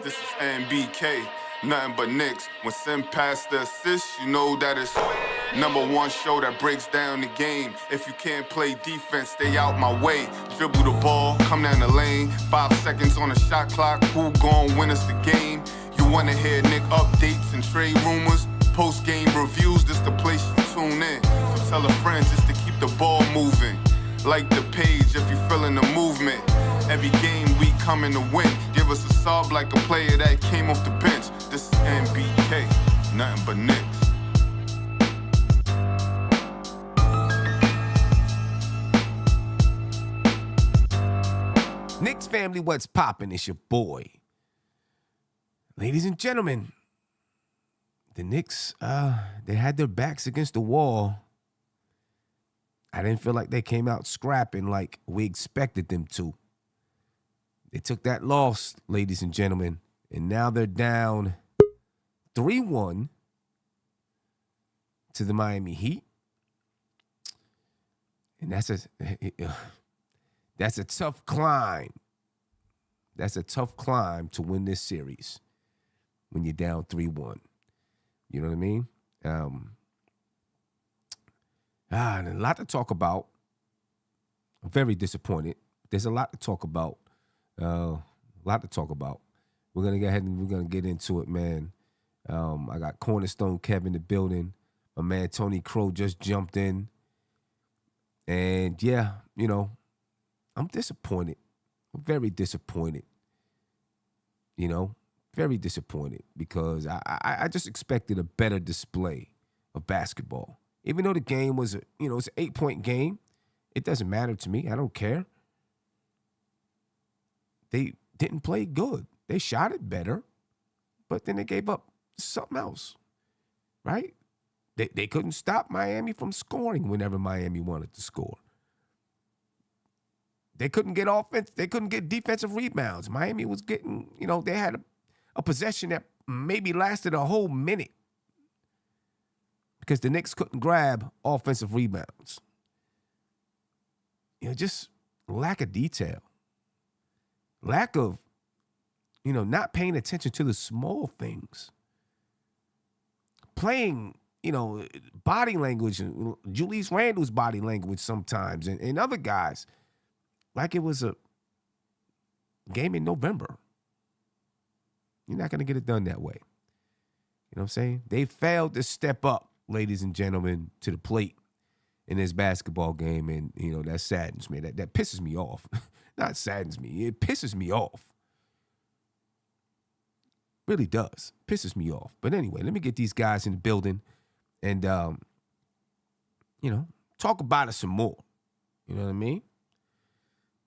This is NBK, nothing but Knicks. When Sim pass the assist, you know that it's #1 show that breaks down the game. If you can't play defense, stay out my way. Dribble the ball, come down the lane. 5 seconds on the shot clock, who gon' win us the game? You wanna hear Nick updates and trade rumors? Postgame reviews, this the place you tune in. So tell a friend just to keep the ball moving. Like the page if you feeling the movement. Every game we coming to win. Give us a sub like a player that came off the bench. This is NBK, nothing but Knicks. Knicks family, what's poppin'? It's your boy. Ladies and gentlemen, the Knicks, they had their backs against the wall. I didn't feel like they came out scrapping like we expected them to. They took that loss, ladies and gentlemen, and now they're down 3-1 to the Miami Heat. And that's a tough climb. That's a tough climb to win this series when you're down 3-1. You know what I mean? And a lot to talk about. I'm very disappointed. There's a lot to talk about. We're gonna go ahead and we're gonna get into it, man. I got Cornerstone Kev in the building. My man Tony Crow just jumped in. And yeah, you know, I'm disappointed. I'm very disappointed. You know, very disappointed because I just expected a better display of basketball. Even though the game was, it's an 8-point game, it doesn't matter to me. I don't care. They didn't play good. They shot it better, but then they gave up something else, right? They couldn't stop Miami from scoring whenever Miami wanted to score. They couldn't get offense. They couldn't get defensive rebounds. Miami was getting, they had a possession that maybe lasted a whole minute because the Knicks couldn't grab offensive rebounds. Just lack of detail. Lack of, not paying attention to the small things. Playing, body language, Julius Randle's body language sometimes, and other guys, like it was a game in November. You're not going to get it done that way. You know what I'm saying? They failed to step up, ladies and gentlemen, to the plate in this basketball game, and, that saddens me. That pisses me off. Not saddens me. It pisses me off. Really does. Pisses me off. But anyway, let me get these guys in the building and, talk about it some more. You know what I mean?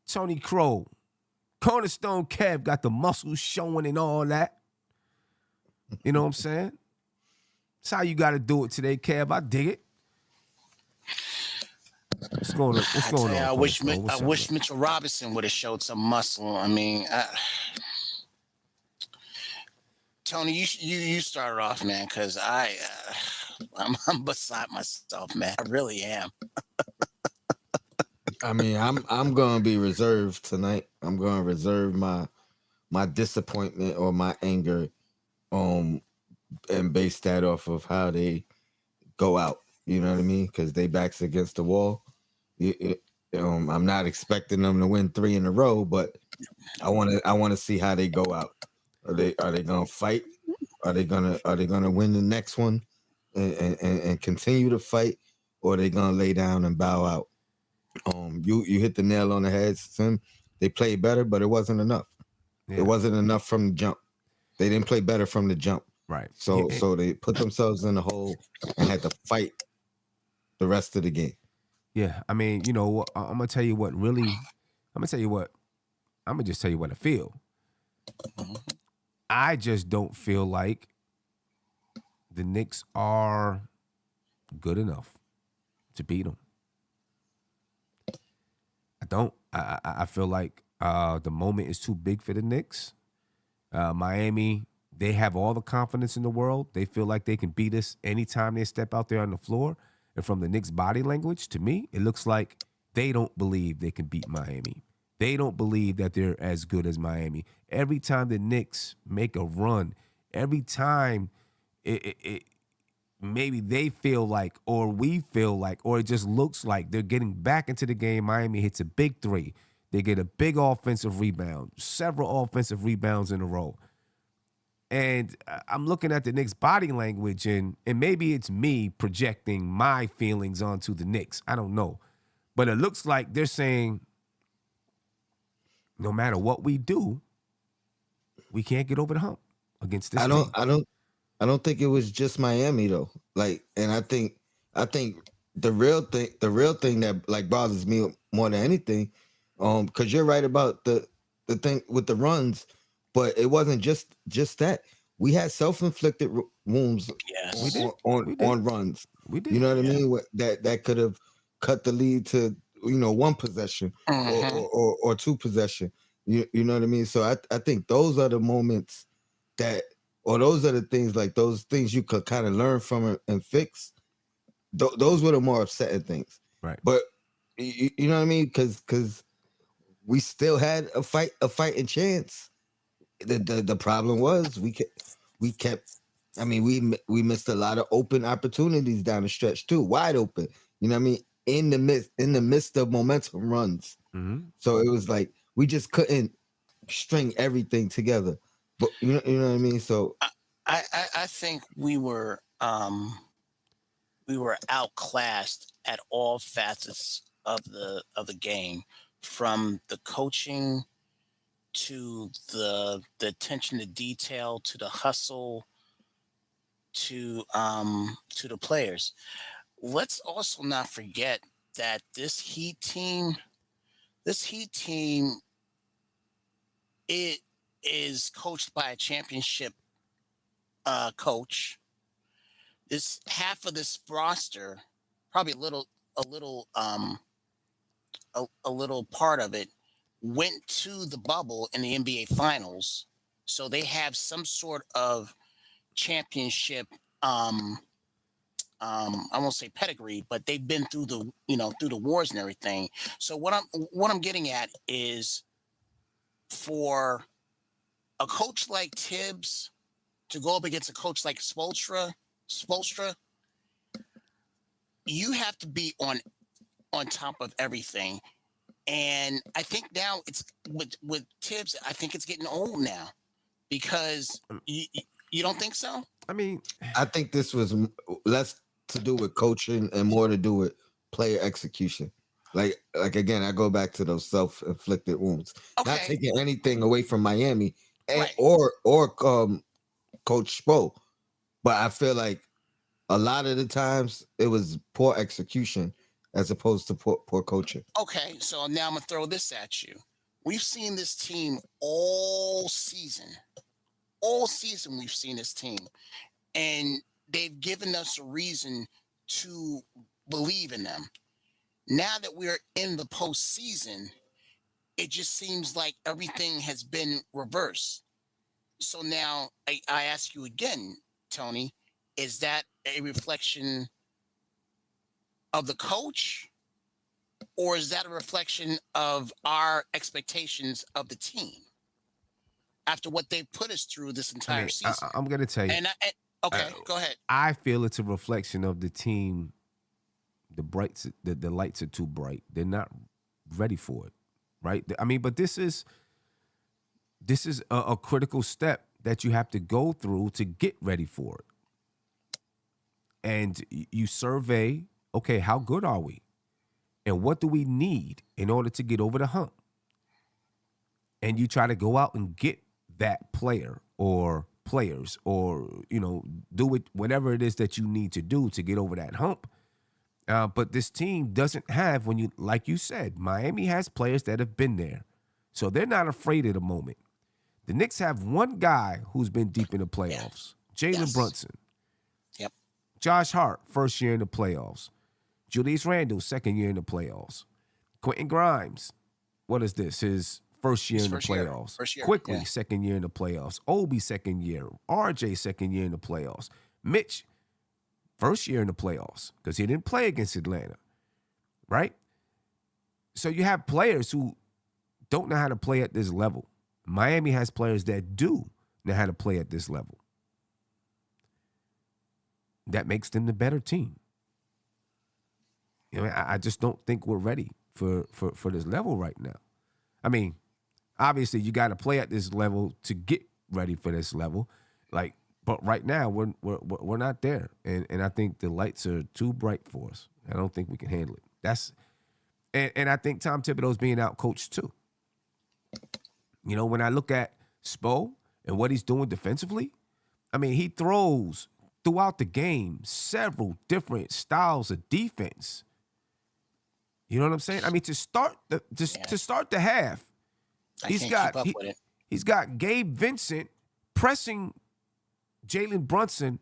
Tony Crow, Cornerstone Kev got the muscles showing and all that. You know what I'm saying? That's how you got to do it today, Kev. I dig it. What's going on? I wish Mitchell Robinson would have showed some muscle. I mean, Tony, you start off, man, because I'm beside myself, man. I really am. I mean, I'm gonna be reserved tonight. I'm gonna reserve my disappointment or my anger, and base that off of how they go out. You know what I mean? Because they backs against the wall. I'm not expecting them to win 3 in a row, but I want to see how they go out. Are they gonna fight? Are they gonna win the next one and continue to fight, or are they gonna lay down and bow out? You hit the nail on the head, Sim. They played better, but it wasn't enough. Yeah. It wasn't enough from the jump. They didn't play better from the jump. Right. So they put themselves in the hole and had to fight the rest of the game. Yeah, I mean, I'm gonna tell you what. Really, I'm gonna just tell you what I feel. I just don't feel like the Knicks are good enough to beat them. I don't. I feel like the moment is too big for the Knicks. Miami, they have all the confidence in the world. They feel like they can beat us anytime they step out there on the floor. And from the Knicks' body language, to me, it looks like they don't believe they can beat Miami. They don't believe that they're as good as Miami. Every time the Knicks make a run, every time it maybe they feel like, or we feel like, or it just looks like they're getting back into the game, Miami hits a big three. They get a big offensive rebound, several offensive rebounds in a row. And I'm looking at the Knicks' body language, and maybe it's me projecting my feelings onto the Knicks. I don't know. But it looks like they're saying, no matter what we do, we can't get over the hump against this I team. I don't think it was just Miami though. Like, and I think the real thing that like bothers me more than anything, because you're right about the thing with the runs, but it wasn't just that. We had self-inflicted wounds Yes. We did. on We did. runs. We did. You know what I Yeah. mean? That could have cut the lead to one possession Mhm. or two possession. You know what I mean? So I think those are the moments that, or those are the things, like those things you could kind of learn from and fix. Those were the more upsetting things. Right. But you know what I mean? Because we still had a fighting chance. The problem was we kept. I mean, we missed a lot of open opportunities down the stretch too, wide open. You know what I mean? In the midst of momentum runs. Mm-hmm. So it was like we just couldn't string everything together. But you know what I mean? So I think we were outclassed at all facets of the game, from the coaching to the attention to detail, to the hustle, to the players. Let's also not forget that this Heat team, it is coached by a championship coach. This half of this roster, probably a little part of it, went to the bubble in the NBA Finals, so they have some sort of championship. I won't say pedigree, but they've been through through the wars and everything. So what I'm getting at is, for a coach like Tibbs to go up against a coach like Spolstra, you have to be on top of everything. And I think now it's with Tibbs, I think it's getting old now, because you don't think so? I mean, I think this was less to do with coaching and more to do with player execution. Like again, I go back to those self-inflicted wounds. Not Okay, taking anything away from Miami and right. or Coach Spo, but I feel like a lot of the times it was poor execution as opposed to poor coaching. Okay, so now I'm gonna throw this at you. We've seen this team all season. All season we've seen this team, and they've given us a reason to believe in them. Now that we're in the postseason, it just seems like everything has been reversed. So now I ask you again, Tony, is that a reflection of the coach, or is that a reflection of our expectations of the team after what they put us through this I entire mean, season? I'm gonna tell you. Okay, go ahead. I feel it's a reflection of the team. The lights are too bright. They're not ready for it, right? I mean, but this is a critical step that you have to go through to get ready for it. And you survey, okay, how good are we? And what do we need in order to get over the hump? And you try to go out and get that player or players, or do it, whatever it is that you need to do to get over that hump. But this team doesn't have, like you said, Miami has players that have been there, so they're not afraid of the moment. The Knicks have one guy who's been deep in the playoffs, Jalen Yes. Brunson. Yep. Josh Hart, first year in the playoffs. Julius Randle, second year in the playoffs. Quentin Grimes, what is this? His first year His in the first year. playoffs. First year, Quickly, yeah. second year in the playoffs. Obi, second year. RJ, second year in the playoffs. Mitch, first year in the playoffs, because he didn't play against Atlanta, right? So you have players who don't know how to play at this level. Miami has players that do know how to play at this level. That makes them the better team. I just don't think we're ready for this level right now. I mean, obviously you got to play at this level to get ready for this level. But right now we're not there, and I think the lights are too bright for us. I don't think we can handle it. And I think Tom Thibodeau's being out coached too. When I look at Spo and what he's doing defensively, I mean, he throws throughout the game several different styles of defense. You know what I'm saying? I mean, to start the half, he's got Gabe Vincent pressing Jalen Brunson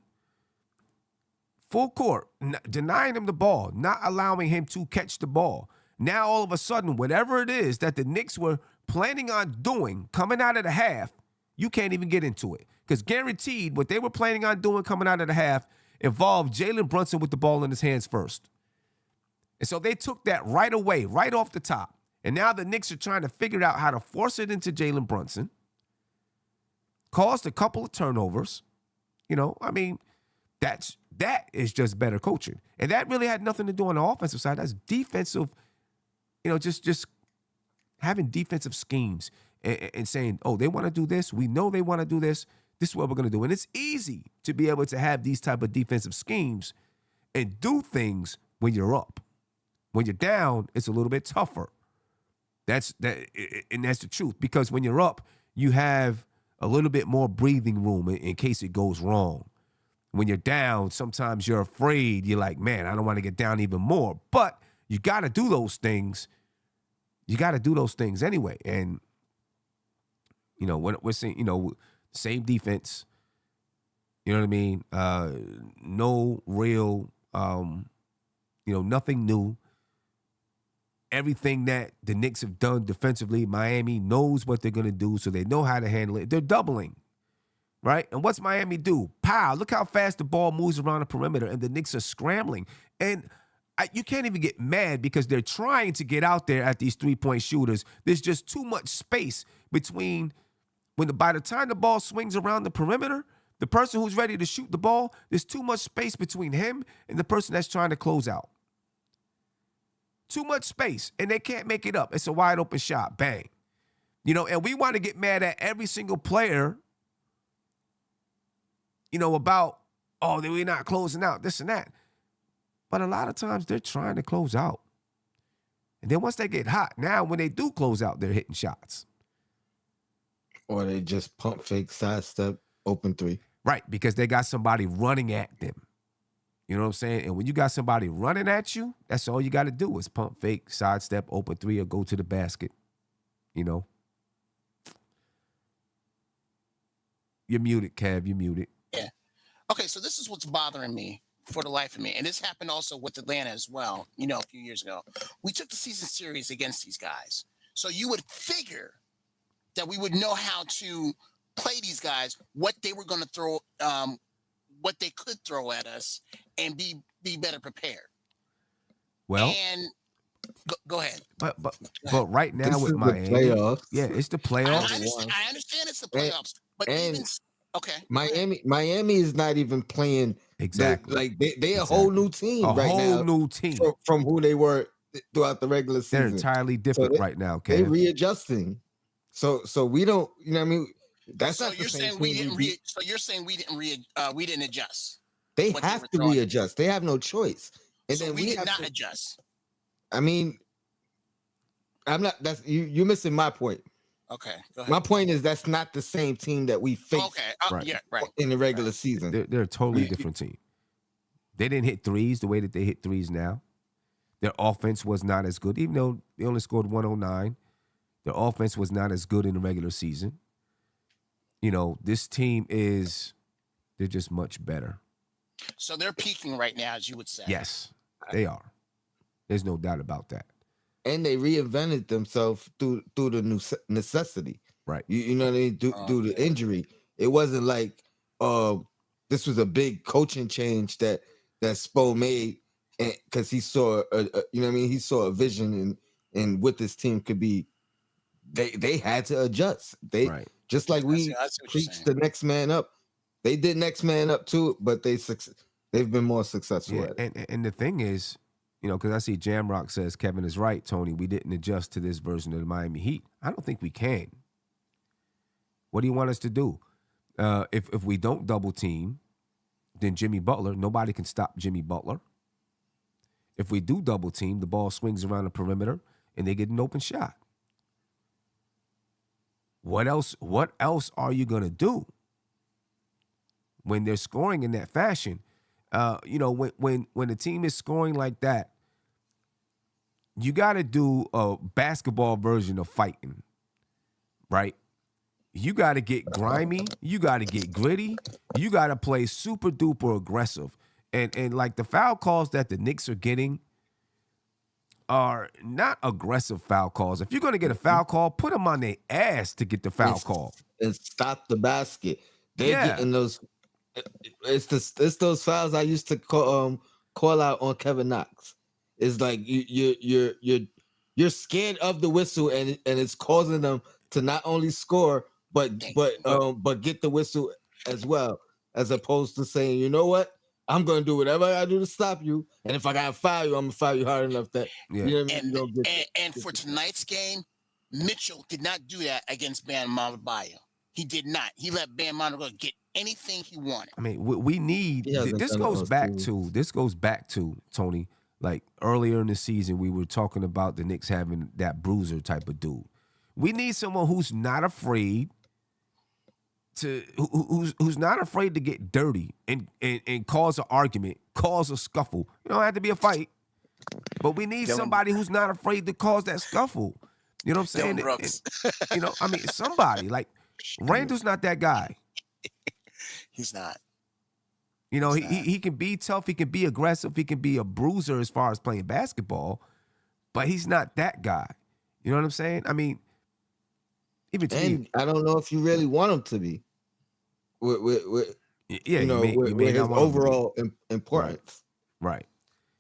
full court, denying him the ball, not allowing him to catch the ball. Now, all of a sudden, whatever it is that the Knicks were planning on doing coming out of the half, you can't even get into it. Because guaranteed, what they were planning on doing coming out of the half involved Jalen Brunson with the ball in his hands first. And so they took that right away, right off the top. And now the Knicks are trying to figure out how to force it into Jalen Brunson. Caused a couple of turnovers. I mean, that is just better coaching. And that really had nothing to do on the offensive side. That's defensive, just having defensive schemes and saying, oh, they want to do this. We know they want to do this. This is what we're going to do. And it's easy to be able to have these type of defensive schemes and do things when you're up. When you're down, it's a little bit tougher. That's the truth. Because when you're up, you have a little bit more breathing room in case it goes wrong. When you're down, sometimes you're afraid. You're like, man, I don't want to get down even more. But you got to do those things. You got to do those things anyway. And, we're seeing, same defense. You know what I mean? No real, nothing new. Everything that the Knicks have done defensively, Miami knows what they're going to do, so they know how to handle it. They're doubling, right? And what's Miami do? Pow, look how fast the ball moves around the perimeter, and the Knicks are scrambling. And you can't even get mad because they're trying to get out there at these three-point shooters. There's just too much space between by the time the ball swings around the perimeter, the person who's ready to shoot the ball, there's too much space between him and the person that's trying to close out. Too much space, and they can't make it up. It's a wide open shot. Bang. And we want to get mad at every single player, about, oh, we're not closing out, this and that. But a lot of times they're trying to close out. And then once they get hot, now when they do close out, they're hitting shots. Or they just pump fake, sidestep, open three. Right, because they got somebody running at them. You know what I'm saying? And when you got somebody running at you, that's all you got to do is pump fake, sidestep, open three, or go to the basket. You're muted, Kev. You're muted. Yeah. Okay, so this is what's bothering me for the life of me. And this happened also with Atlanta as well, a few years ago. We took the season series against these guys. So you would figure that we would know how to play these guys, what they were going to throw, what they could throw at us, and be better prepared. Well, and go ahead. But right now this with is Miami, the playoffs. Yeah, it's the playoffs. I understand it's the playoffs, but even okay, Miami is not even playing exactly. They a whole new team right now. A whole new team from who they were throughout the regular season. They're entirely different right now. Kev. They're readjusting. So we don't. You know what I mean? That's so not you're the same saying we team didn't. So you're saying we didn't adjust. They have to readjust. They have no choice. And so then we did not adjust. I mean, I'm not. That's you're missing my point. Okay, go ahead. My point is that's not the same team that we faced. Okay, right. Yeah, right. In the regular season, they're a totally different team. They didn't hit threes the way that they hit threes now. Their offense was not as good, even though they only scored 109. Their offense was not as good in the regular season. This team they're just much better. So they're peaking right now, as you would say. Yes, they are. There's no doubt about that. And they reinvented themselves through the necessity. Right. You know what I mean? Due to injury. It wasn't like this was a big coaching change that Spo made because he saw he saw a vision in what this team could be they had to adjust. They Right. just like I see we what you're preach saying. the next man up. They did next man up too, but they've been more successful Yeah, at it. and the thing is, because I see Jamrock says Kevin is right, Tony. We didn't adjust to this version of the Miami Heat. I don't think we can. What do you want us to do? If we don't double team, then Jimmy Butler, nobody can stop Jimmy Butler. If we do double team, the ball swings around the perimeter and they get an open shot. What else are you gonna do when they're scoring in that fashion? When the team is scoring like that, you got to do a basketball version of fighting, right? You got to get grimy. You got to get gritty. You got to play super duper aggressive. And like the foul calls that the Knicks are getting are not aggressive foul calls. If you're going to get a foul call, put them on their ass to get the foul call. And stop the basket. They're Yeah. getting those. It's those fouls I used to call out on Kevin Knox. It's like you're scared of the whistle and it's causing them to not only score but get the whistle as well, as opposed to saying, you know what, I'm gonna do whatever I do to stop you, and if I gotta foul you, I'm gonna foul you hard enough that Yeah. you know what I mean? You don't get And for tonight's game, Mitchell did not do that against Bam Adebayo. He did not. He let Bam Adebayo get anything he wanted. I mean, we need He hasn't this done goes those back things. to Tony. Like earlier in the season, we were talking about the Knicks having that bruiser type of dude. We need someone who's not afraid who's not afraid to get dirty and cause an argument, cause a scuffle. You don't have to be a fight, but we need somebody who's not afraid to cause that scuffle. You know what I'm saying? Dylan Brooks. Somebody like Randall's not that guy. He's not. He can be tough, he can be aggressive, he can be a bruiser as far as playing basketball, but he's not that guy. You know what I'm saying? I mean, even to me, I don't know if you really want him to be. With you may his not want overall importance. Right.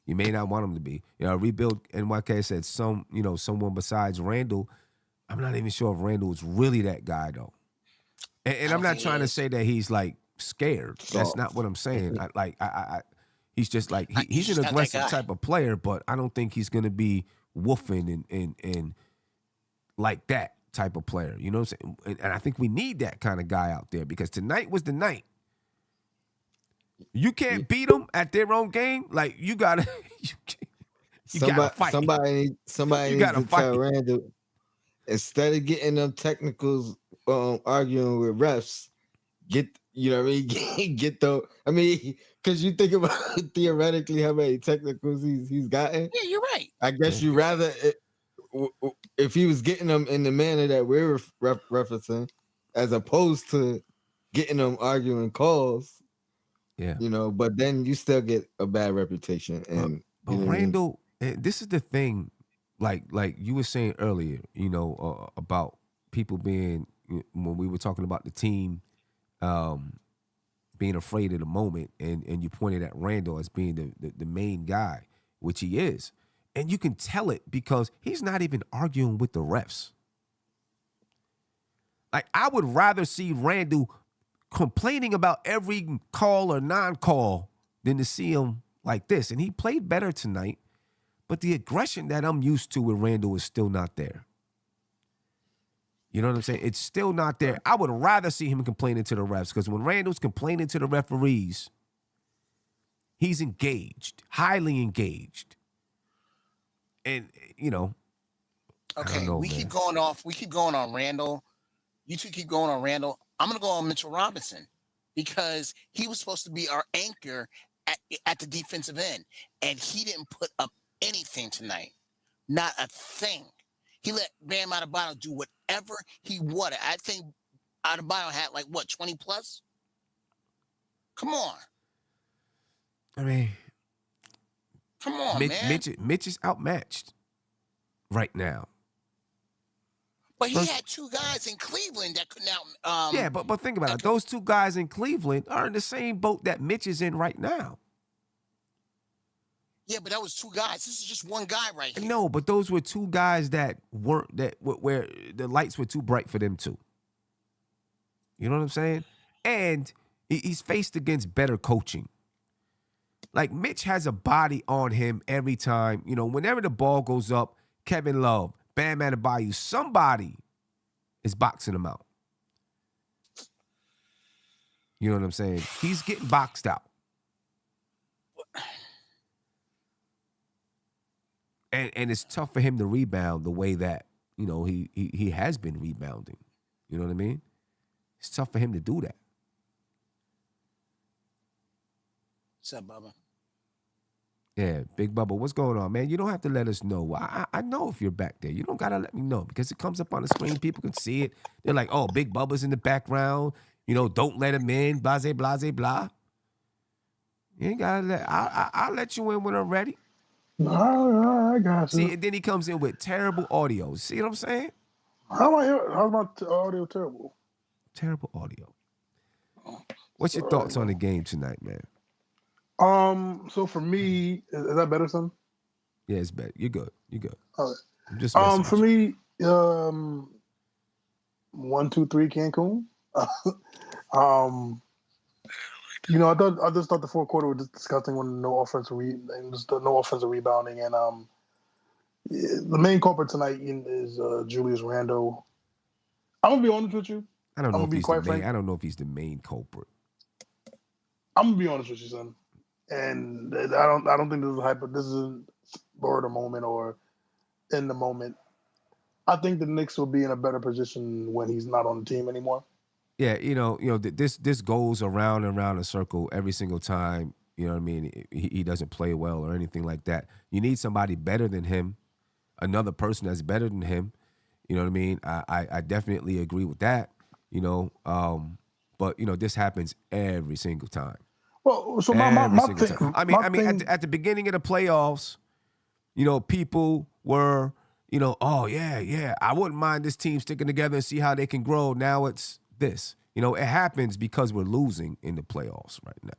You may not want him to be. Rebuild NYK said someone besides Randall. I'm not even sure if Randall is really that guy though. And I'm not trying to say that he's like scared. That's not what I'm saying. He's just like he's an aggressive type of player, but I don't think he's gonna be woofing and like that type of player. You know what I'm saying? And I think we need that kind of guy out there because tonight was the night. You can't beat them at their own game. Like you gotta gotta fight. Somebody needs to tell Randall, instead of getting them technicals arguing with refs, get because you think about theoretically how many technicals he's gotten. Yeah, you're right. I guess you rather if he was getting them in the manner that we're referencing, as opposed to getting them arguing calls. Yeah, but then you still get a bad reputation. And but Randall, this is the thing, like you were saying earlier, about people being, when we were talking about the team being afraid of the moment, and you pointed at Randall as being the main guy, which he is. And you can tell it because he's not even arguing with the refs. Like, I would rather see Randall complaining about every call or non-call than to see him like this. And he played better tonight, but the aggression that I'm used to with Randall is still not there. You know what I'm saying? It's still not there. I would rather see him complaining to the refs because when Randall's complaining to the referees, he's engaged, highly engaged. And, okay, we keep going off. We keep going on Randall. You two keep going on Randall. I'm going to go on Mitchell Robinson because he was supposed to be our anchor at the defensive end, and he didn't put up anything tonight. Not a thing. He let Bam Adebayo do whatever he wanted. I think Adebayo had 20 plus? Come on. I mean, come on, man. Mitch is outmatched right now. But he had two guys in Cleveland that could now. Yeah, but think about it. Those two guys in Cleveland are in the same boat that Mitch is in right now. Yeah, but that was two guys. This is just one guy right here. No, but those were two guys that weren't where the lights were too bright for them too. You know what I'm saying? And he's faced against better coaching. Like Mitch has a body on him every time. You know, whenever the ball goes up, Kevin Love, Bam Adebayo, somebody is boxing him out. You know what I'm saying? He's getting boxed out. And it's tough for him to rebound the way that, you know, he has been rebounding. You know what I mean? It's tough for him to do that. What's up, Bubba? Yeah, Big Bubba, what's going on, man? You don't have to let us know. I know if you're back there. You don't got to let me know because it comes up on the screen. People can see it. They're like, oh, Big Bubba's in the background. You know, don't let him in, blase, blase, blah. You ain't got to let, I'll let you in when I'm ready. No, I got you. See, and then he comes in with terrible audio. See what I'm saying? How's my audio terrible? Terrible audio. What's your thoughts on the game tonight, man? So for me, is that better, son? Yeah, it's better. You're good. You're good. All right. I'm just For me, 1, 2, 3 Cancun. You know, I just thought the fourth quarter was just disgusting when no offensive rebounding, and the main culprit tonight is Julius Randle. I'm gonna be honest with you. I don't know if he's quite the main. frank. I don't know if he's the main culprit. I'm gonna be honest with you, son. And I don't think this is a spur of the moment or in the moment. I think the Knicks will be in a better position when he's not on the team anymore. Yeah, you know, this goes around and around a circle every single time. You know what I mean? He doesn't play well or anything like that. You need somebody better than him, another person that's better than him. You know what I mean? I definitely agree with that. You know, but you know this happens every single time. Well, so Every my single thing, time. I mean, at the beginning of the playoffs, you know, people were, you know, oh yeah, I wouldn't mind this team sticking together and see how they can grow. Now it's this. You know, it happens because we're losing in the playoffs right now.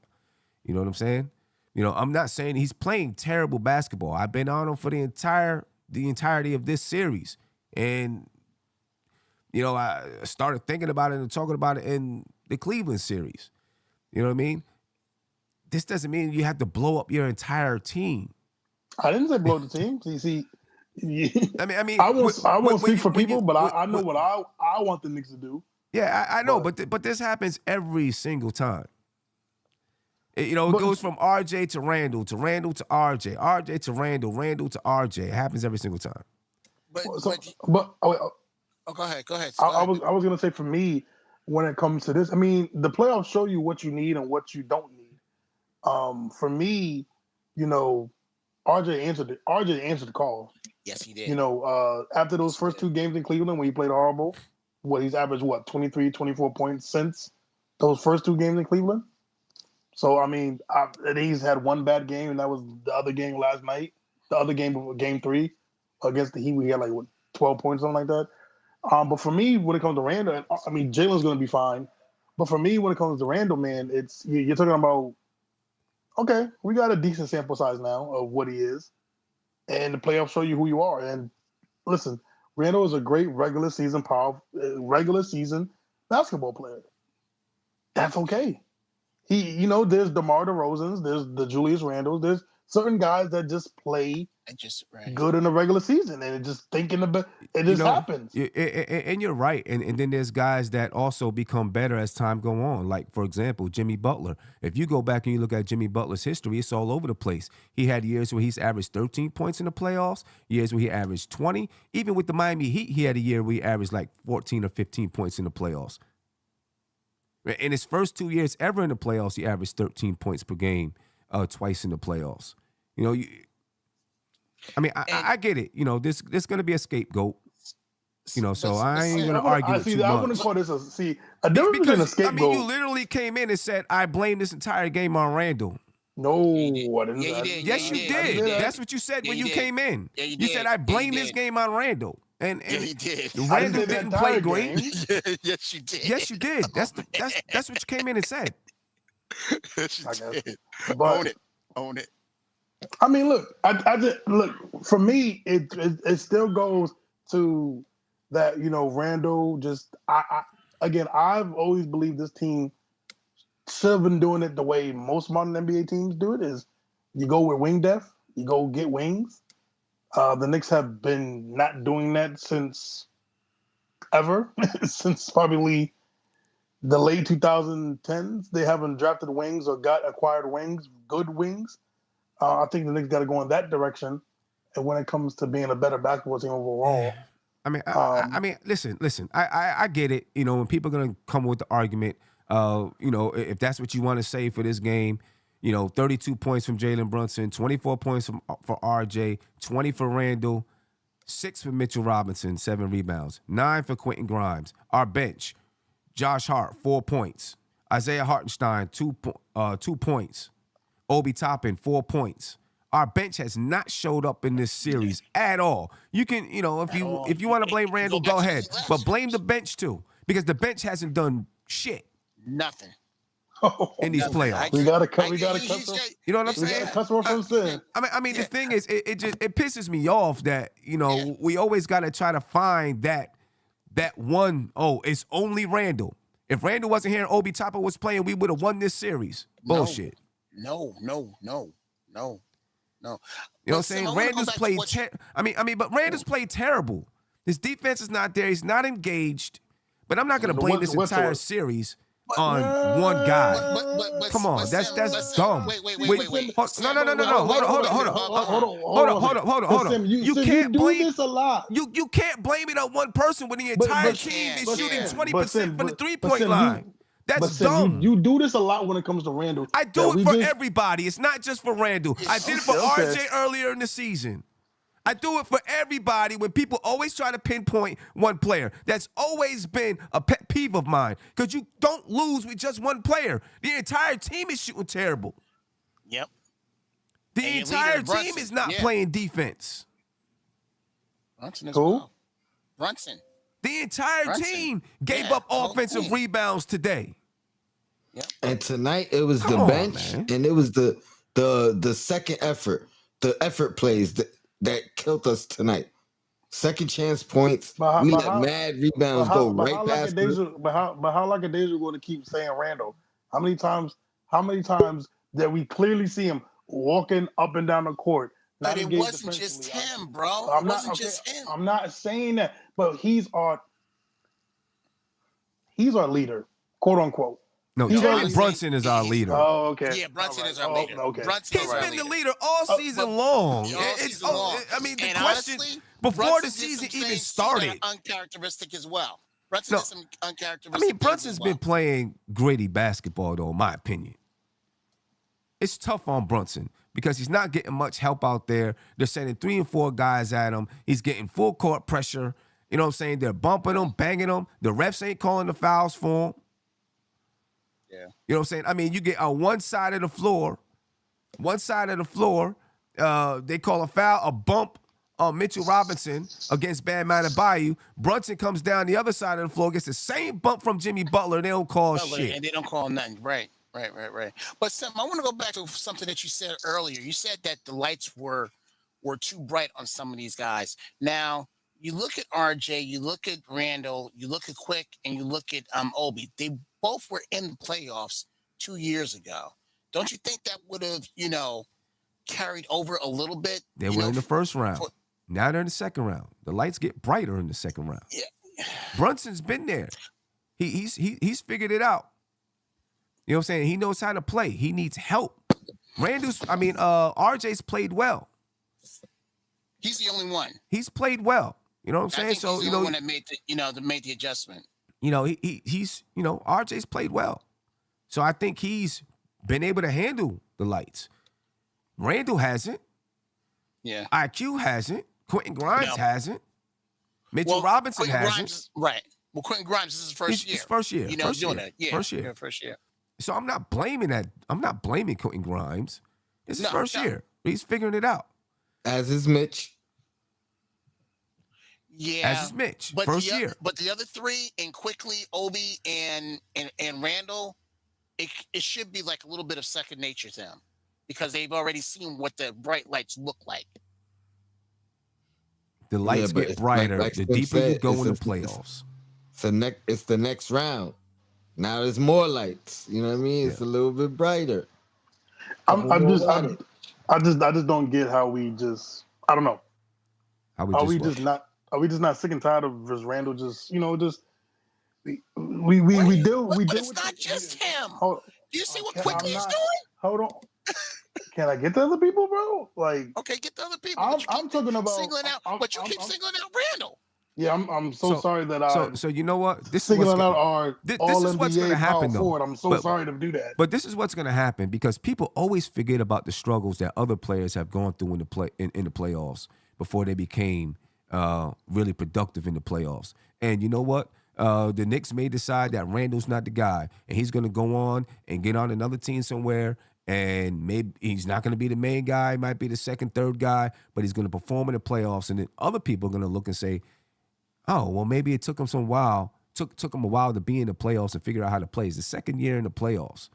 You know what I'm saying? You know, I'm not saying he's playing terrible basketball. I've been on him for the entirety of this series. And, you know, I started thinking about it and talking about it in the Cleveland series. You know what I mean? This doesn't mean you have to blow up your entire team. I didn't say blow the team. See, I mean, I won't speak for people, but I know what I want the Knicks to do. Yeah, I know, but this happens every single time. You know, it goes from RJ to Randall to RJ, RJ to Randall to RJ. It happens every single time. Oh, go ahead. I was gonna say for me, when it comes to this, I mean, the playoffs show you what you need and what you don't need. For me, you know, RJ answered the call. Yes, he did. You know, after those first 2 games in Cleveland when he played horrible, he's averaged 23, 24 points since those first 2 games in Cleveland. So I mean, he's had one bad game, and that was the other game last night. The other game, game 3 against the Heat, we had like 12 points, something like that. But for me, when it comes to Randall, I mean, Jalen's going to be fine. But for me, when it comes to Randall, man, you're talking about, okay, we got a decent sample size now of what he is, and the playoffs show you who you are. And listen, Randall is a great regular season basketball player. That's okay. There's DeMar DeRozan's, there's the Julius Randles, there's certain guys that just play good in the regular season, and it just happens. And you're right. And then there's guys that also become better as time go on. Like, for example, Jimmy Butler. If you go back and you look at Jimmy Butler's history, it's all over the place. He had years where he's averaged 13 points in the playoffs, years where he averaged 20. Even with the Miami Heat, he had a year where he averaged like 14 or 15 points in the playoffs. In his first 2 years ever in the playoffs, he averaged 13 points per game twice in the playoffs. You know, I get it. You know, this going to be a scapegoat. You know, so I ain't going to argue it too much. I wouldn't call this a difference between a scapegoat. I mean, you literally came in and said, I blame this entire game on Randall. No, I didn't. Yes, you did. That's what you said when you came in. Yeah, you said, I blame this game on Randall. And he did. Randall didn't play great. Yes, you did. Yes, you did. That's what you came in and said. Yes, you did. But, Own it. I mean, look, I just look for me. It still goes to that Randall. Just again, I've always believed this team should have been doing it the way most modern NBA teams do it. Is you go with wing depth, you go get wings. The Knicks have been not doing that since ever, since probably the late 2010s. They haven't drafted wings or got acquired wings, good wings. I think the Knicks got to go in that direction. And when it comes to being a better basketball team overall, I mean, listen. I get it. When people are gonna come with the argument, if that's what you want to say for this game, 32 points from Jalen Brunson, 24 points for RJ, 20 for Randall, 6 for Mitchell Robinson, 7 rebounds, 9 for Quentin Grimes. Our bench, Josh Hart, 4 points. Isaiah Hartenstein, 2 points. Obi Toppin, 4 points. Our bench has not showed up in this series at all. You can, if you want to blame Randall, go ahead, but blame the bench too, because the bench hasn't done shit. Nothing. In these playoffs. We gotta cut. You know what I'm saying? We gotta customer from sin. I mean, the thing is, it pisses me off that we always gotta try to find that one. Oh, it's only Randall. If Randall wasn't here and Obi Toppin was playing, we would have won this series. Bullshit. No. You know what I'm saying? Randall's played. But Randall's played terrible. His defense is not there. He's not engaged. But I'm not gonna blame this entire series on one guy. Come on, that's dumb. Wait. No. Hold on. You can't blame this a lot. You can't blame it on one person when the entire team is shooting 20% from the 3-point line. That's dumb. You do this a lot when it comes to Randall. I do it for everybody. It's not just for Randall. I did it for RJ earlier in the season. I do it for everybody when people always try to pinpoint one player. That's always been a pet peeve of mine, because you don't lose with just one player. The entire team is shooting terrible. Yep. The entire team is not playing defense. Brunson as well. Brunson. The entire team gave up offensive rebounds today. Yep. And tonight it was the bench, and it was the second effort, the effort plays that killed us tonight. Second chance points. We let mad rebounds go right past us. But how like a days are going to keep saying Randall? How many times that we clearly see him walking up and down the court? But it wasn't just him, bro. It wasn't just him. I'm not saying that, but he's our leader, quote unquote. No, Brunson is our leader. Oh, okay. Yeah, Brunson is our leader. Okay. He's been the leader all season long. I mean, the question before the season even started. Uncharacteristic as well. Brunson is some uncharacteristic. I mean, Brunson's been playing gritty basketball, though, in my opinion. It's tough on Brunson because he's not getting much help out there. They're sending 3 and 4 guys at him. He's getting full court pressure. You know what I'm saying? They're bumping him, banging him. The refs ain't calling the fouls for him. Yeah. You know what I'm saying? I mean, you get on one side of the floor, they call a foul, a bump on Mitchell Robinson against Bam Adebayo. Brunson comes down the other side of the floor, gets the same bump from Jimmy Butler. They don't call shit. And they don't call nothing. Right. But Sam, I want to go back to something that you said earlier. You said that the lights were too bright on some of these guys. Now, you look at RJ, you look at Randall, you look at Quick, and you look at Obi. They both were in the playoffs 2 years ago. Don't you think that would have, carried over a little bit? They were in the first round. Now they're in the second round. The lights get brighter in the second round. Yeah. Brunson's been there. He's figured it out. You know what I'm saying? He knows how to play. He needs help. RJ's played well. He's the only one. He's played well. You know what I'm saying? He's the only one that made the adjustment. He's RJ's played well. So I think he's been able to handle the lights. Randall hasn't. Yeah. IQ hasn't. Quentin Grimes hasn't. Mitchell Robinson hasn't. Right. Well, Quentin Grimes, this is his first year. His first year. Doing that. Yeah. First year. Yeah, first year. So I'm not blaming that. I'm not blaming Quentin Grimes. It's his first year. He's figuring it out. As is Mitch. Yeah. As is Mitch. But first year. But the other three, and Quickly, Obi, and Randall, it should be like a little bit of second nature to them. because they've already seen what the bright lights look like. The lights but get it's brighter like the Sim deeper you said, go in the it's playoffs. it's the next round. Now there's more lights. You know what I mean? It's Yeah. a little bit brighter. I'm, Couple I'm more just, lights. I just don't get how we just. I don't know. How we Are just we what? just not? Are we just not sick and tired of just Randall? Just we What do you? deal But, we but deal it's with not just him. hold, Do you see what okay, Quickly I'm is not. doing? Hold on. Can I get to other people, bro? Like Okay, get the other people, but you I'm keep talking about. singling out. But you keep singling out Randall. Yeah, I'm so sorry that I'm So you know what? This is what's singling out our this All is what's gonna NBA power happen though. forward. I'm so sorry to do that. But this is what's going to happen because people always forget about the struggles that other players have gone through in the playoffs before they became really productive in the playoffs. And you know what? The Knicks may decide that Randall's not the guy, and he's going to go on and get on another team somewhere. And maybe he's not going to be the main guy; he might be the second, third guy, but he's going to perform in the playoffs. And then other people are going to look and say, "Oh, well, maybe it took him some while. Took him a while to be in the playoffs and figure out how to play. It's the second year in the playoffs."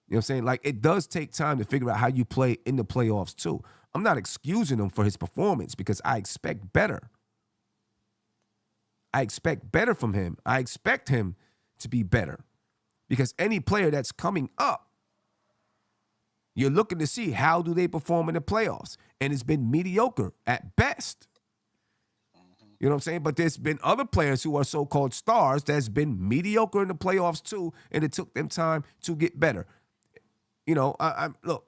You know what I'm saying? Like, it does take time to figure out how you play in the playoffs, too. I'm not excusing him for his performance because I expect better. I expect better from him. I expect him to be better because any player that's coming up, you're looking to see how do they perform in the playoffs. And it's been mediocre at best. You know what I'm saying? But there's been other players who are so-called stars that's been mediocre in the playoffs, too, and it took them time to get better. You know, look,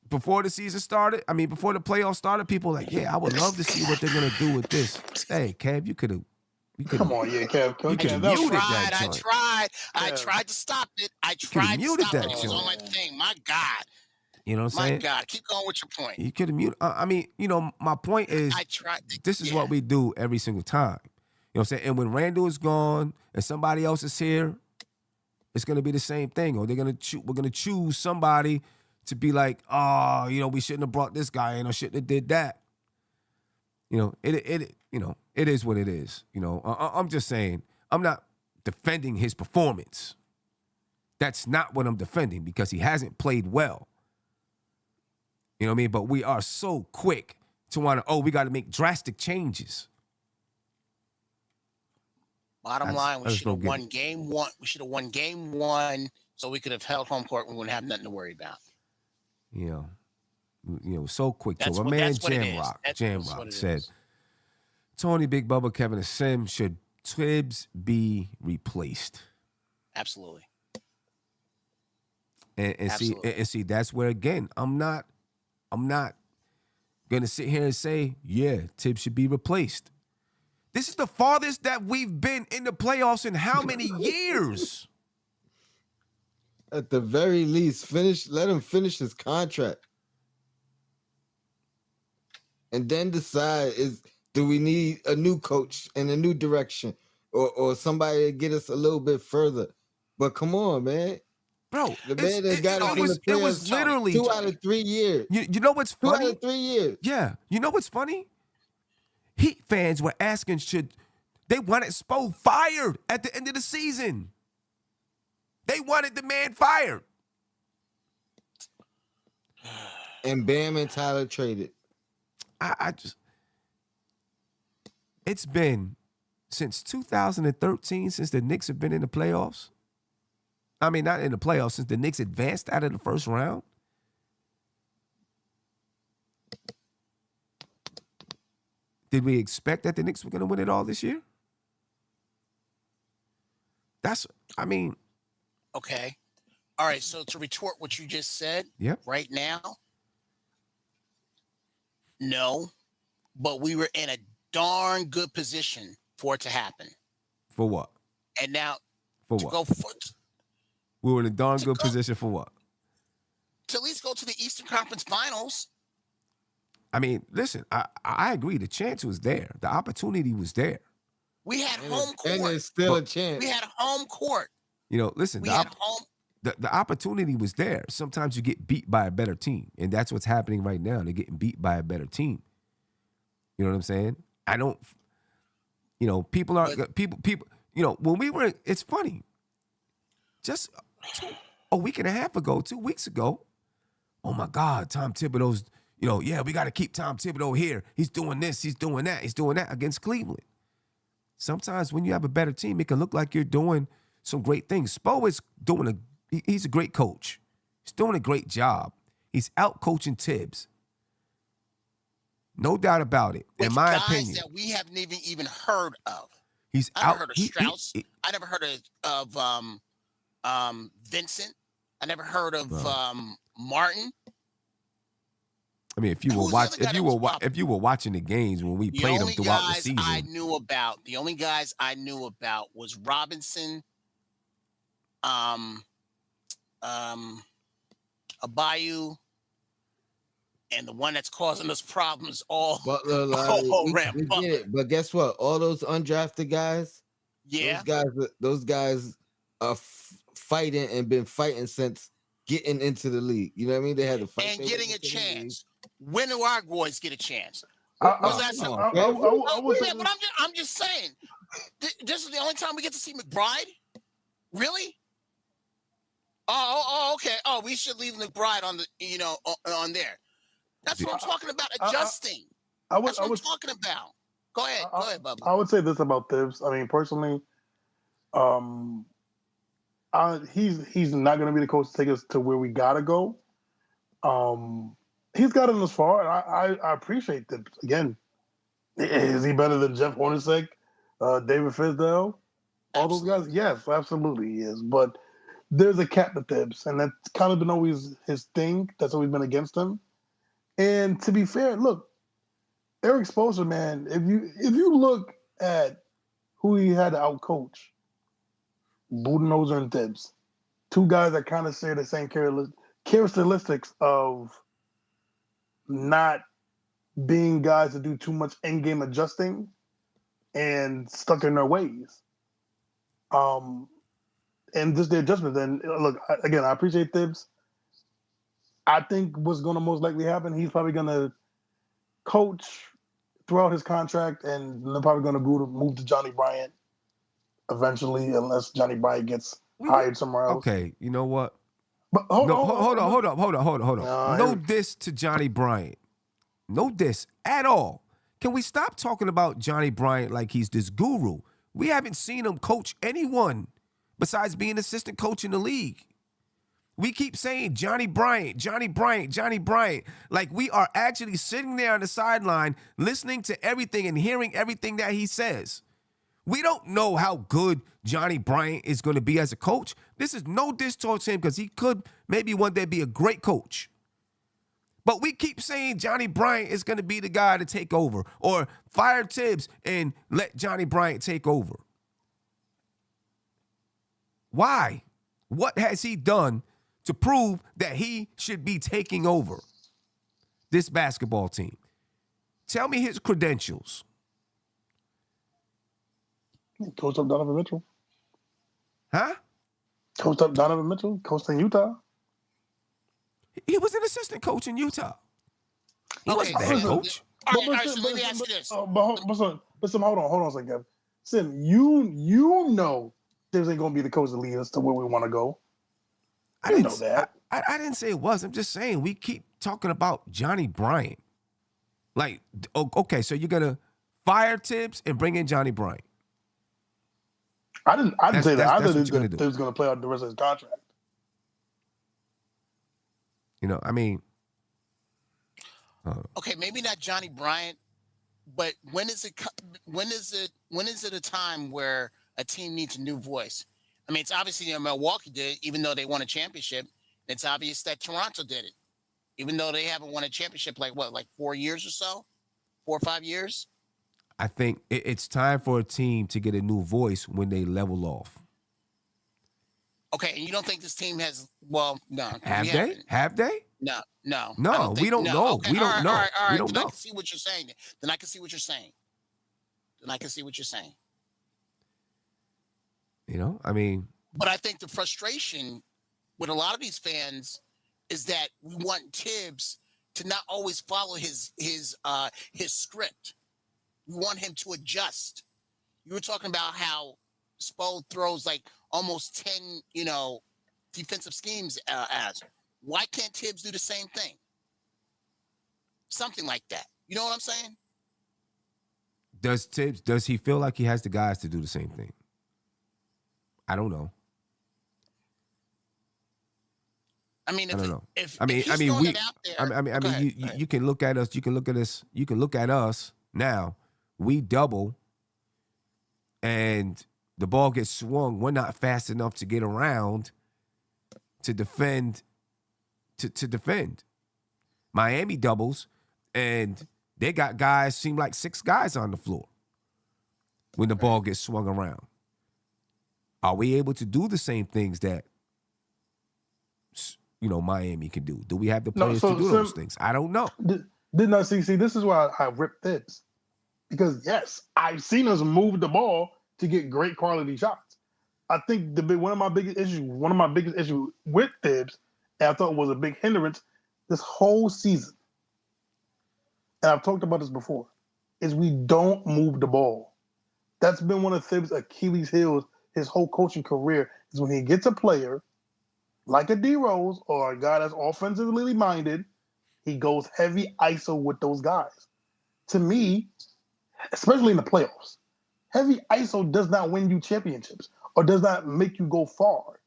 before the season started, before the playoffs started, people were like, yeah, I would love to see what they're gonna do with this. Hey, Kev, you could have, Come on, yeah, Kev. you could have That was- muted that joint. I tried to stop it. I coulda tried to muted stop that it. It was joint. on my thing. My God. You know what I'm My saying? God. Keep going with your point. You could have muted. My point is, I tried. this is Yeah. what we do every single time. You know what I'm saying? And when Randall is gone and somebody else is here, it's gonna be the same thing. Or we're gonna choose somebody to be like, oh, we shouldn't have brought this guy in or shouldn't have did that. It is what it is. I'm just saying, I'm not defending his performance. That's not what I'm defending because he hasn't played well. You know what I mean? But we are so quick to want to, we got to make drastic changes. Bottom line, I we just should have don't get won it. game one. We should have won game one so we could have held home court and we wouldn't have nothing to worry about. So quick to That's it. My what- man that's what it is. Jam That's what Rock it said, is. Tony, Big Bubba, Kevin, and Sim, should Tibbs be replaced? Absolutely. And see, that's where again, I'm not gonna sit here and say, yeah, Tibbs should be replaced. This is the farthest that we've been in the playoffs in how many years? At the very least, let him finish his contract. And then decide do we need a new coach and a new direction or somebody to get us a little bit further. But come on, man. Bro, The man that got us in the it was playoffs literally 2 out of 3 years. You know what's 2 funny? out of 3 years. Yeah, you know what's funny? Heat fans were asking they wanted Spo fired at the end of the season. They wanted the man fired. And Bam and Tyler traded. It's been since 2013 since the Knicks have been in the playoffs. I mean, not in the playoffs, since the Knicks advanced out of the first round. Did we expect that the Knicks were going to win it all this year? Okay. All right. So to retort what you just said, Yep. right now, no, but we were in a darn good position for it to happen. For what? And now For to what? go for We were in a darn good position for what? to at least go to the Eastern Conference Finals. I mean, listen, I agree. The chance was there. The opportunity was there. We had home And court. there's still a chance. We had home court. Listen, We had home. the opportunity was there. Sometimes you get beat by a better team, and that's what's happening right now. They're getting beat by a better team. You know what I'm saying? I don't. People are people. When we were, it's funny. Just a week and a half ago, 2 weeks ago, oh my God, Tom Thibodeau's, yeah, we got to keep Tom Thibodeau here. He's doing this, he's doing that against Cleveland. Sometimes when you have a better team, it can look like you're doing some great things. Spo is he's a great coach. He's doing a great job. He's out coaching Tibbs. No doubt about it. In my opinion, guys that we haven't even heard of. He's I out. never heard of Strauss. I never heard of Vincent. I never heard of Martin. I mean, if you were watching the games when we played them throughout the season, the only guys I knew about was Robinson, Abayu, and the one that's causing us problems all we get it. But guess what? All those undrafted guys, those guys are fighting and been fighting since getting into the league. You know what I mean? They had to fight and getting a chance. When do our boys get a chance? But I'm just saying, this is the only time we get to see McBride. Really? Oh, okay. Oh, we should leave McBride on the on there. That's what I'm talking about. Adjusting. That's what I'm talking about. Go ahead, Bubba. I would say this about Thibs. I mean, personally, he's not going to be the coach to take us to where we gotta go. He's gotten us far, and I appreciate that. Again, is he better than Jeff Hornacek, David Fizdale, all those guys? Yes, absolutely he is. But there's a cap to Thibs, and that's kind of been always his thing. That's always been against him. And to be fair, look, Eric Spoelstra, man, if you look at who he had to outcoach, Budenholzer and Thibs, two guys that kind of share the same characteristics of not being guys that do too much in-game adjusting and stuck in their ways. And just the adjustment. And look, again, I appreciate Thibs. I think what's going to most likely happen, he's probably going to coach throughout his contract, and they're probably going to move to Johnny Bryant eventually, unless Johnny Bryant gets hired somewhere else. Okay, you know what? But hold on. No diss to Johnny Bryant. No diss at all. Can we stop talking about Johnny Bryant like he's this guru? We haven't seen him coach anyone besides being assistant coach in the league. We keep saying Johnny Bryant. Like we are actually sitting there on the sideline listening to everything and hearing everything that he says. We don't know how good Johnny Bryant is going to be as a coach. This is no diss towards him because he could maybe one day be a great coach. But we keep saying Johnny Bryant is going to be the guy to take over, or fire Tibbs and let Johnny Bryant take over. Why? What has he done to prove that he should be taking over this basketball team? Tell me his credentials. Coach up Donovan Mitchell. Huh? Coached up Donovan Mitchell. Coached in Utah. He was an assistant coach in Utah. He wasn't the head coach. All right, so let me ask you this. But hold on a second, Kevin. Sim, you know Tibbs ain't going to be the coach to lead us to where we want to go. I didn't know that. I didn't say it was. I'm just saying we keep talking about Johnny Bryant. Like, okay, so you're going to fire Tibbs and bring in Johnny Bryant. I didn't say that. I thought Tibbs going was going to play out the rest of his contract. I mean. Okay, maybe not Johnny Bryant, but when is it a time where a team needs a new voice? I mean, it's obviously Milwaukee did it, even though they won a championship. It's obvious that Toronto did it, even though they haven't won a championship like 4 years or so, 4 or 5 years. I think it's time for a team to get a new voice when they level off. Okay, and you don't think this team has? Well, no. Have they? Have they? No. We don't know. Okay, we don't know. All right. We don't know. I can see what you're saying. Then I can see what you're saying. I mean. But I think the frustration with a lot of these fans is that we want Tibbs to not always follow his script. We want him to adjust. You were talking about how Spo throws like almost 10, defensive schemes as. Why can't Tibbs do the same thing? Something like that. You know what I'm saying? Does he feel like he has the guys to do the same thing? I don't know. I mean, I don't know. if I mean, he's throwing it out there, you can look at us. You can look at us. You can look at us now. We double, and the ball gets swung. We're not fast enough to get around to defend. To defend, Miami doubles, and they got guys. Seem like 6 guys on the floor when the ball gets swung around. Are we able to do the same things that Miami can do? Do we have the players to do those things? I don't know. Did not see. This is why I ripped Thibs. Because yes, I've seen us move the ball to get great quality shots. I think one of my biggest issues with Thibs, and I thought it was a big hindrance this whole season, and I've talked about this before, is we don't move the ball. That's been one of Thibs' Achilles heels his whole coaching career, is when he gets a player like a D Rose or a guy that's offensively minded, he goes heavy ISO with those guys. To me, especially in the playoffs, heavy ISO does not win you championships or does not make you go far.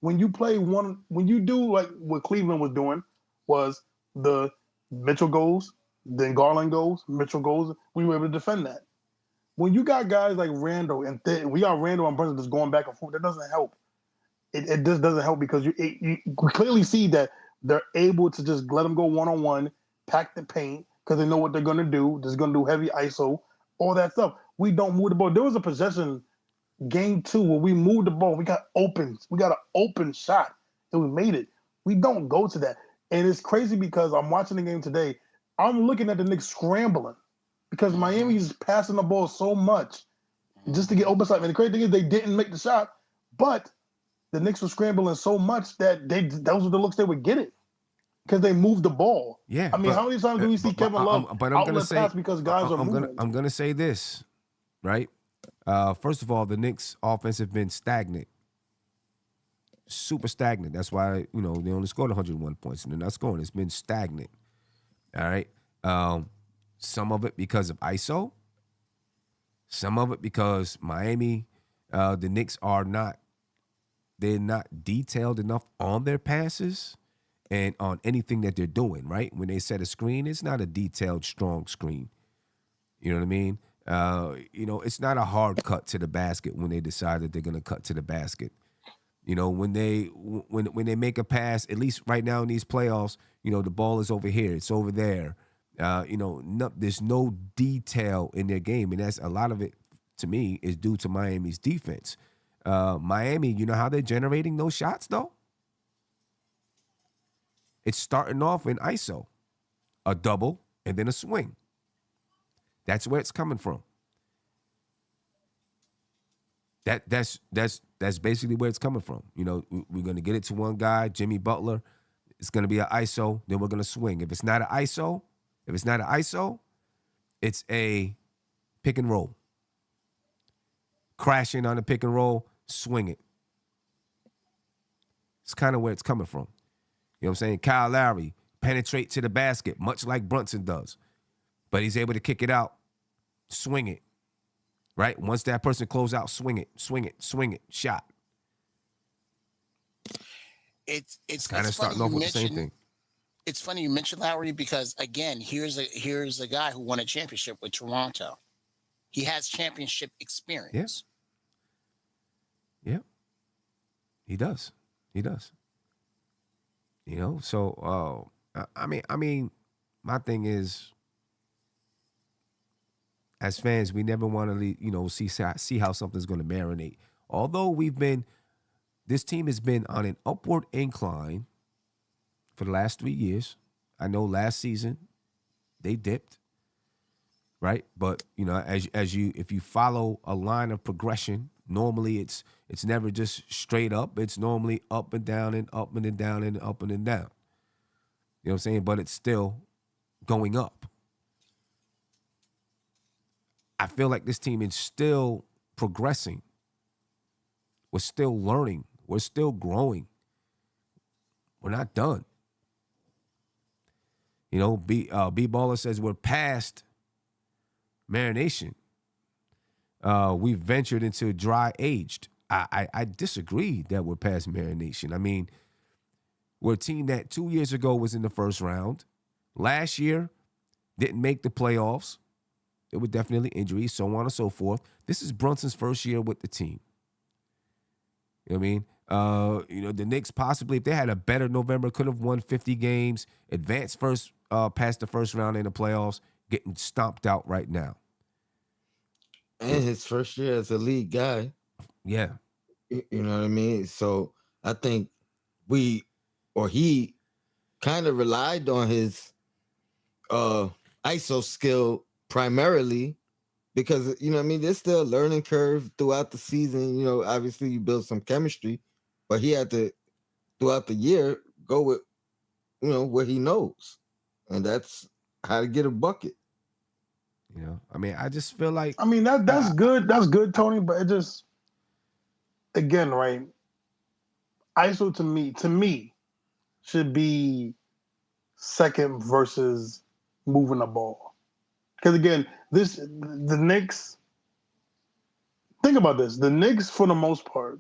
When you do like what Cleveland was doing, was the Mitchell goes, then Garland goes, Mitchell goes, we were able to defend that. When you got guys like Randall and we got Randall and Brunson just going back and forth, that doesn't help. It just doesn't help because you clearly see that they're able to just let them go one-on-one, pack the paint, because they know what they're going to do. They're going to do heavy ISO, all that stuff. We don't move the ball. There was a possession game 2 where we moved the ball. We got an open shot, and we made it. We don't go to that. And it's crazy because I'm watching the game today. I'm looking at the Knicks scrambling because Miami's passing the ball so much just to get open shot. And the crazy thing is they didn't make the shot, but the Knicks were scrambling so much that those were the looks they were getting because they moved the ball. Yeah. I mean, how many times do we see Kevin Love outlet pass because guys are moving? I'm going to say this, right? First of all, the Knicks' offense have been stagnant. Super stagnant. That's why, they only scored 101 points and they're not scoring. It's been stagnant. All right. Some of it because of ISO. Some of it because Miami, the Knicks they're not detailed enough on their passes and on anything that they're doing, right? When they set a screen, it's not a detailed, strong screen. You know what I mean? It's not a hard cut to the basket when they decide that they're going to cut to the basket. When they make a pass, at least right now in these playoffs, the ball is over here, it's over there. There's no detail in their game, and that's a lot of it. To me, is due to Miami's defense. Miami, you know how they're generating those shots though? It's starting off in ISO, a double, and then a swing. That's where it's coming from. That's basically where it's coming from. We're gonna get it to one guy, Jimmy Butler. It's gonna be an ISO. Then we're gonna swing. If it's not an ISO, it's a pick and roll. Crashing on the pick and roll, swing it. It's kind of where it's coming from. You know what I'm saying? Kyle Lowry penetrate to the basket, much like Brunson does, but he's able to kick it out, swing it. Right? Once that person close out, swing it, shot. It's kind of starting off with the same thing. It's funny you mentioned Lowry because again, here's a guy who won a championship with Toronto. He has championship experience. Yeah. He does. So I mean, my thing is, as fans, we never want to see how something's going to marinate. Although this team has been on an upward incline for the last 3 years. I know last season they dipped, right? But if you follow a line of progression, normally it's never just straight up. It's normally up and down and up and down and up and down. You know what I'm saying? But it's still going up. I feel like this team is still progressing. We're still learning. We're still growing. We're not done. You know, B Baller says we're past marination. We've ventured into dry aged. I disagree that we're past marination. I mean, we're a team that 2 years ago was in the first round. Last year, didn't make the playoffs. There were definitely injuries, so on and so forth. This is Brunson's first year with the team. You know what I mean? The Knicks possibly, if they had a better November, could have won 50 games, advanced past the first round in the playoffs, getting stomped out right now. And his first year as a league guy. Yeah. You know what I mean? So I think he kind of relied on his ISO skill primarily because, you know what I mean, there's still a learning curve throughout the season. You know, obviously you build some chemistry, but he had to, throughout the year, go with, you know, what he knows. And that's how to get a bucket. You know, I mean, I just feel like... I mean, that's good. That's good, Tony, but it just, again, right, ISO to me, should be second versus moving the ball. Because again, the Knicks, think about this. The Knicks, for the most part,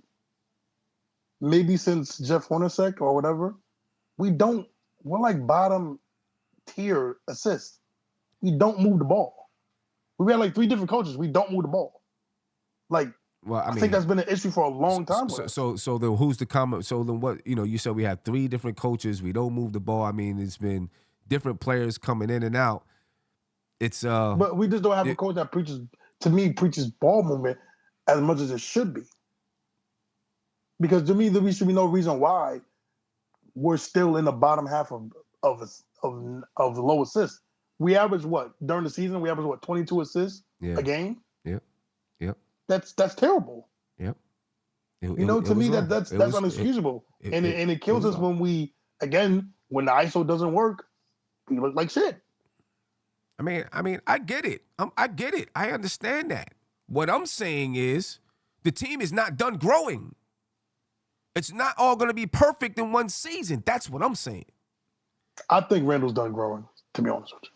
maybe since Jeff Hornacek or whatever, we're like bottom tier assists. We don't move the ball. We've had like 3 different coaches. We don't move the ball. Like, well, I think that's been an issue for a long time. So then who's the comment? So then what, you know, you said we have 3 different coaches. We don't move the ball. I mean, it's been different players coming in and out. It's but we just don't have a coach that preaches ball movement as much as it should be. Because to me, there should be no reason why we're still in the bottom half of low assists. We average what during the season? We average 22 assists a game. Yep. That's terrible. Yep. To me that's unexcusable, and it kills us when when the ISO doesn't work, we look like shit. I mean, I get it. I get it. I understand that. What I'm saying is, the team is not done growing. It's not all going to be perfect in one season. That's what I'm saying. I think Randall's done growing, to be honest with you.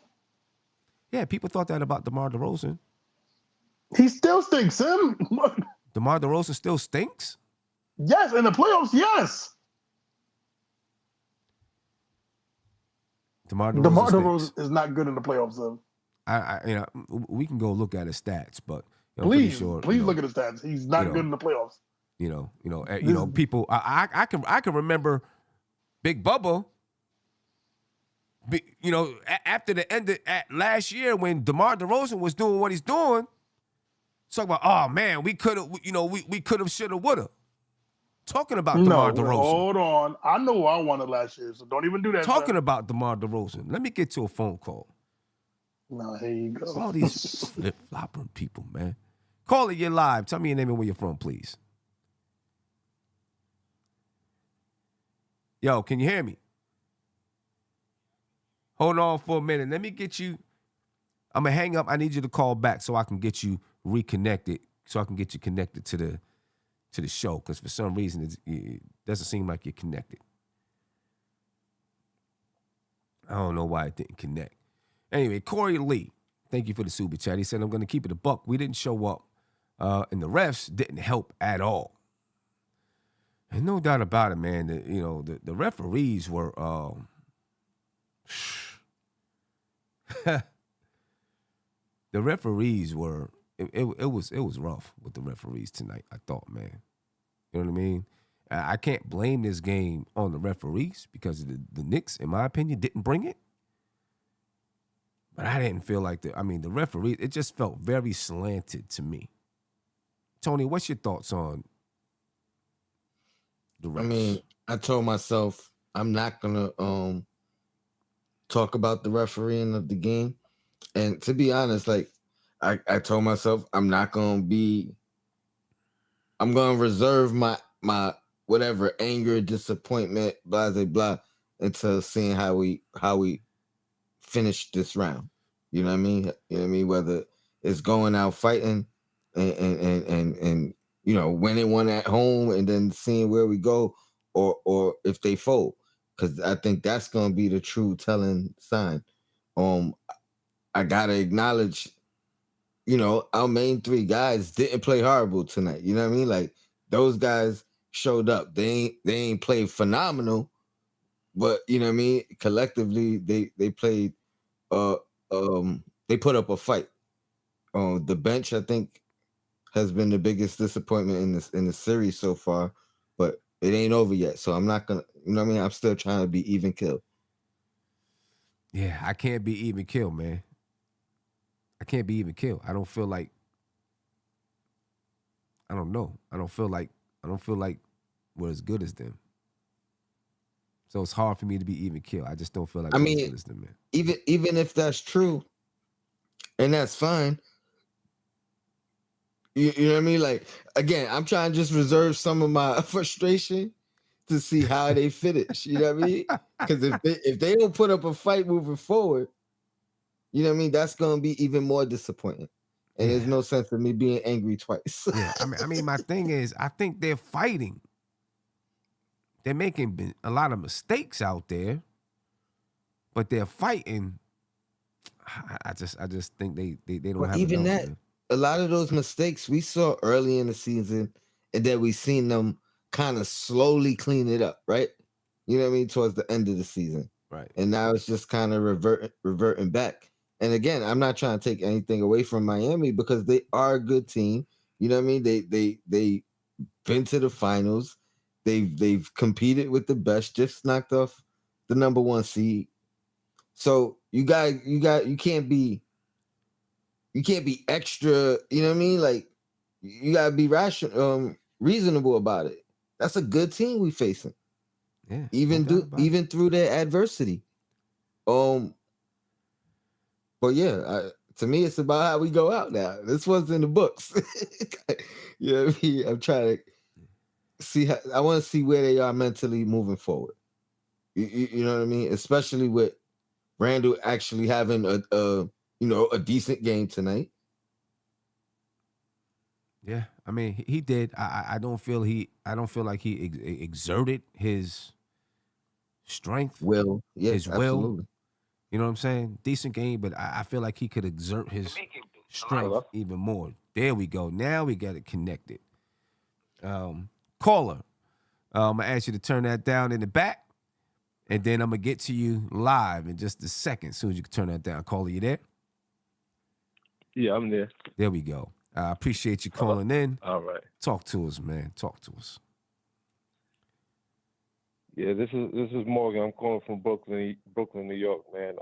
Yeah, people thought that about DeMar DeRozan. He still stinks, Sim. DeMar DeRozan still stinks? Yes, in the playoffs, yes. DeMar DeRozan is not good in the playoffs, Sim. We can go look at his stats, but please look at his stats. He's not good in the playoffs. People. I can remember Big Bubba. After the end of last year when DeMar DeRozan was doing what he's doing, talking about, oh man, we could have, we could have, should have, would have. Talking about DeMar DeRozan. Hold on. I know who I wanted last year, so don't even do that. Talking about DeMar DeRozan. Let me get to a phone call. No, here you go. All these flip-flopping people, man. Call it, you're live. Tell me your name and where you're from, please. Yo, can you hear me? Hold on for a minute. Let me get you. I'm going to hang up. I need you to call back so I can get you reconnected, so I can get you connected to the show, because for some reason it doesn't seem like you're connected. I don't know why it didn't connect. Anyway, Corey Lee, thank you for the super chat. He said, I'm going to keep it a buck. We didn't show up, and the refs didn't help at all. And no doubt about it, man. The referees were... the referees were it was rough with the referees tonight, I thought, man. You know what I mean? I can't blame this game on the referees because the Knicks, in my opinion, didn't bring it. But I didn't feel like the referee, it just felt very slanted to me. Tony, what's your thoughts on the refs? I mean, I told myself I'm not gonna talk about the refereeing of the game. And to be honest, like I told myself I'm going to reserve my whatever anger, disappointment, blah, blah, blah, until seeing how we finish this round. You know what I mean? You know what I mean? Whether it's going out fighting and winning one at home and then seeing where we go, or if they fold. because I think that's going to be the true telling sign. I gotta acknowledge, our main three guys didn't play horrible tonight. You know what I mean? Like those guys showed up. They ain't played phenomenal, but you know what I mean. Collectively, they played. Uh, they put up a fight. The bench, I think, has been the biggest disappointment in the series so far, but it ain't over yet. So I'm not gonna, you know what I mean? I'm still trying to be even kill. Yeah, I can't be even kill, man. I can't be even kill. I don't feel like. I don't know. I don't feel like we're as good as them. So it's hard for me to be even kill. I just don't feel like I we're as mean, good as them, man. even if that's true, and that's fine. You know what I mean? Like again, I'm trying to just reserve some of my frustration to see how they finish. You know what I mean? Because if they don't put up a fight moving forward, you know what I mean, that's gonna be even more disappointing. And there's no sense of me being angry twice. Yeah. I mean, my thing is, I think they're fighting. They're making a lot of mistakes out there, but they're fighting. I just think they don't But have even enough, that, man. a lot of those mistakes we saw early in the season, and then we seen them kind of slowly clean it up, right? You know what I mean? Towards the end of the season. Right. And now it's just kind of reverting back. And again, I'm not trying to take anything away from Miami because they are a good team. You know what I mean? They been to the finals. They've competed with the best, just knocked off the number one seed. So you can't be extra, you know what I mean? Like you gotta be rational, reasonable about it. That's a good team we facing. Yeah. No doubt about it. Even through their adversity. But yeah, to me, it's about how we go out now. This was in the books. You know what I mean? I'm trying to see how, I want to see where they are mentally moving forward. You know what I mean? Especially with Randall actually having a decent game tonight. Yeah. I mean, he did. I don't feel like he exerted his strength, Will, yeah, his will. absolutely. You know what I'm saying? Decent game, but I feel like he could exert his strength even more. There we go. Now we got it connected. Caller, I'm gonna ask you to turn that down in the back, and then I'm gonna get to you live in just a second. As soon as you can turn that down, caller, you there? Yeah, I'm there. There we go. I appreciate you calling in. All right. Talk to us, man. Talk to us. Yeah, this is Morgan. I'm calling from Brooklyn, New York, man.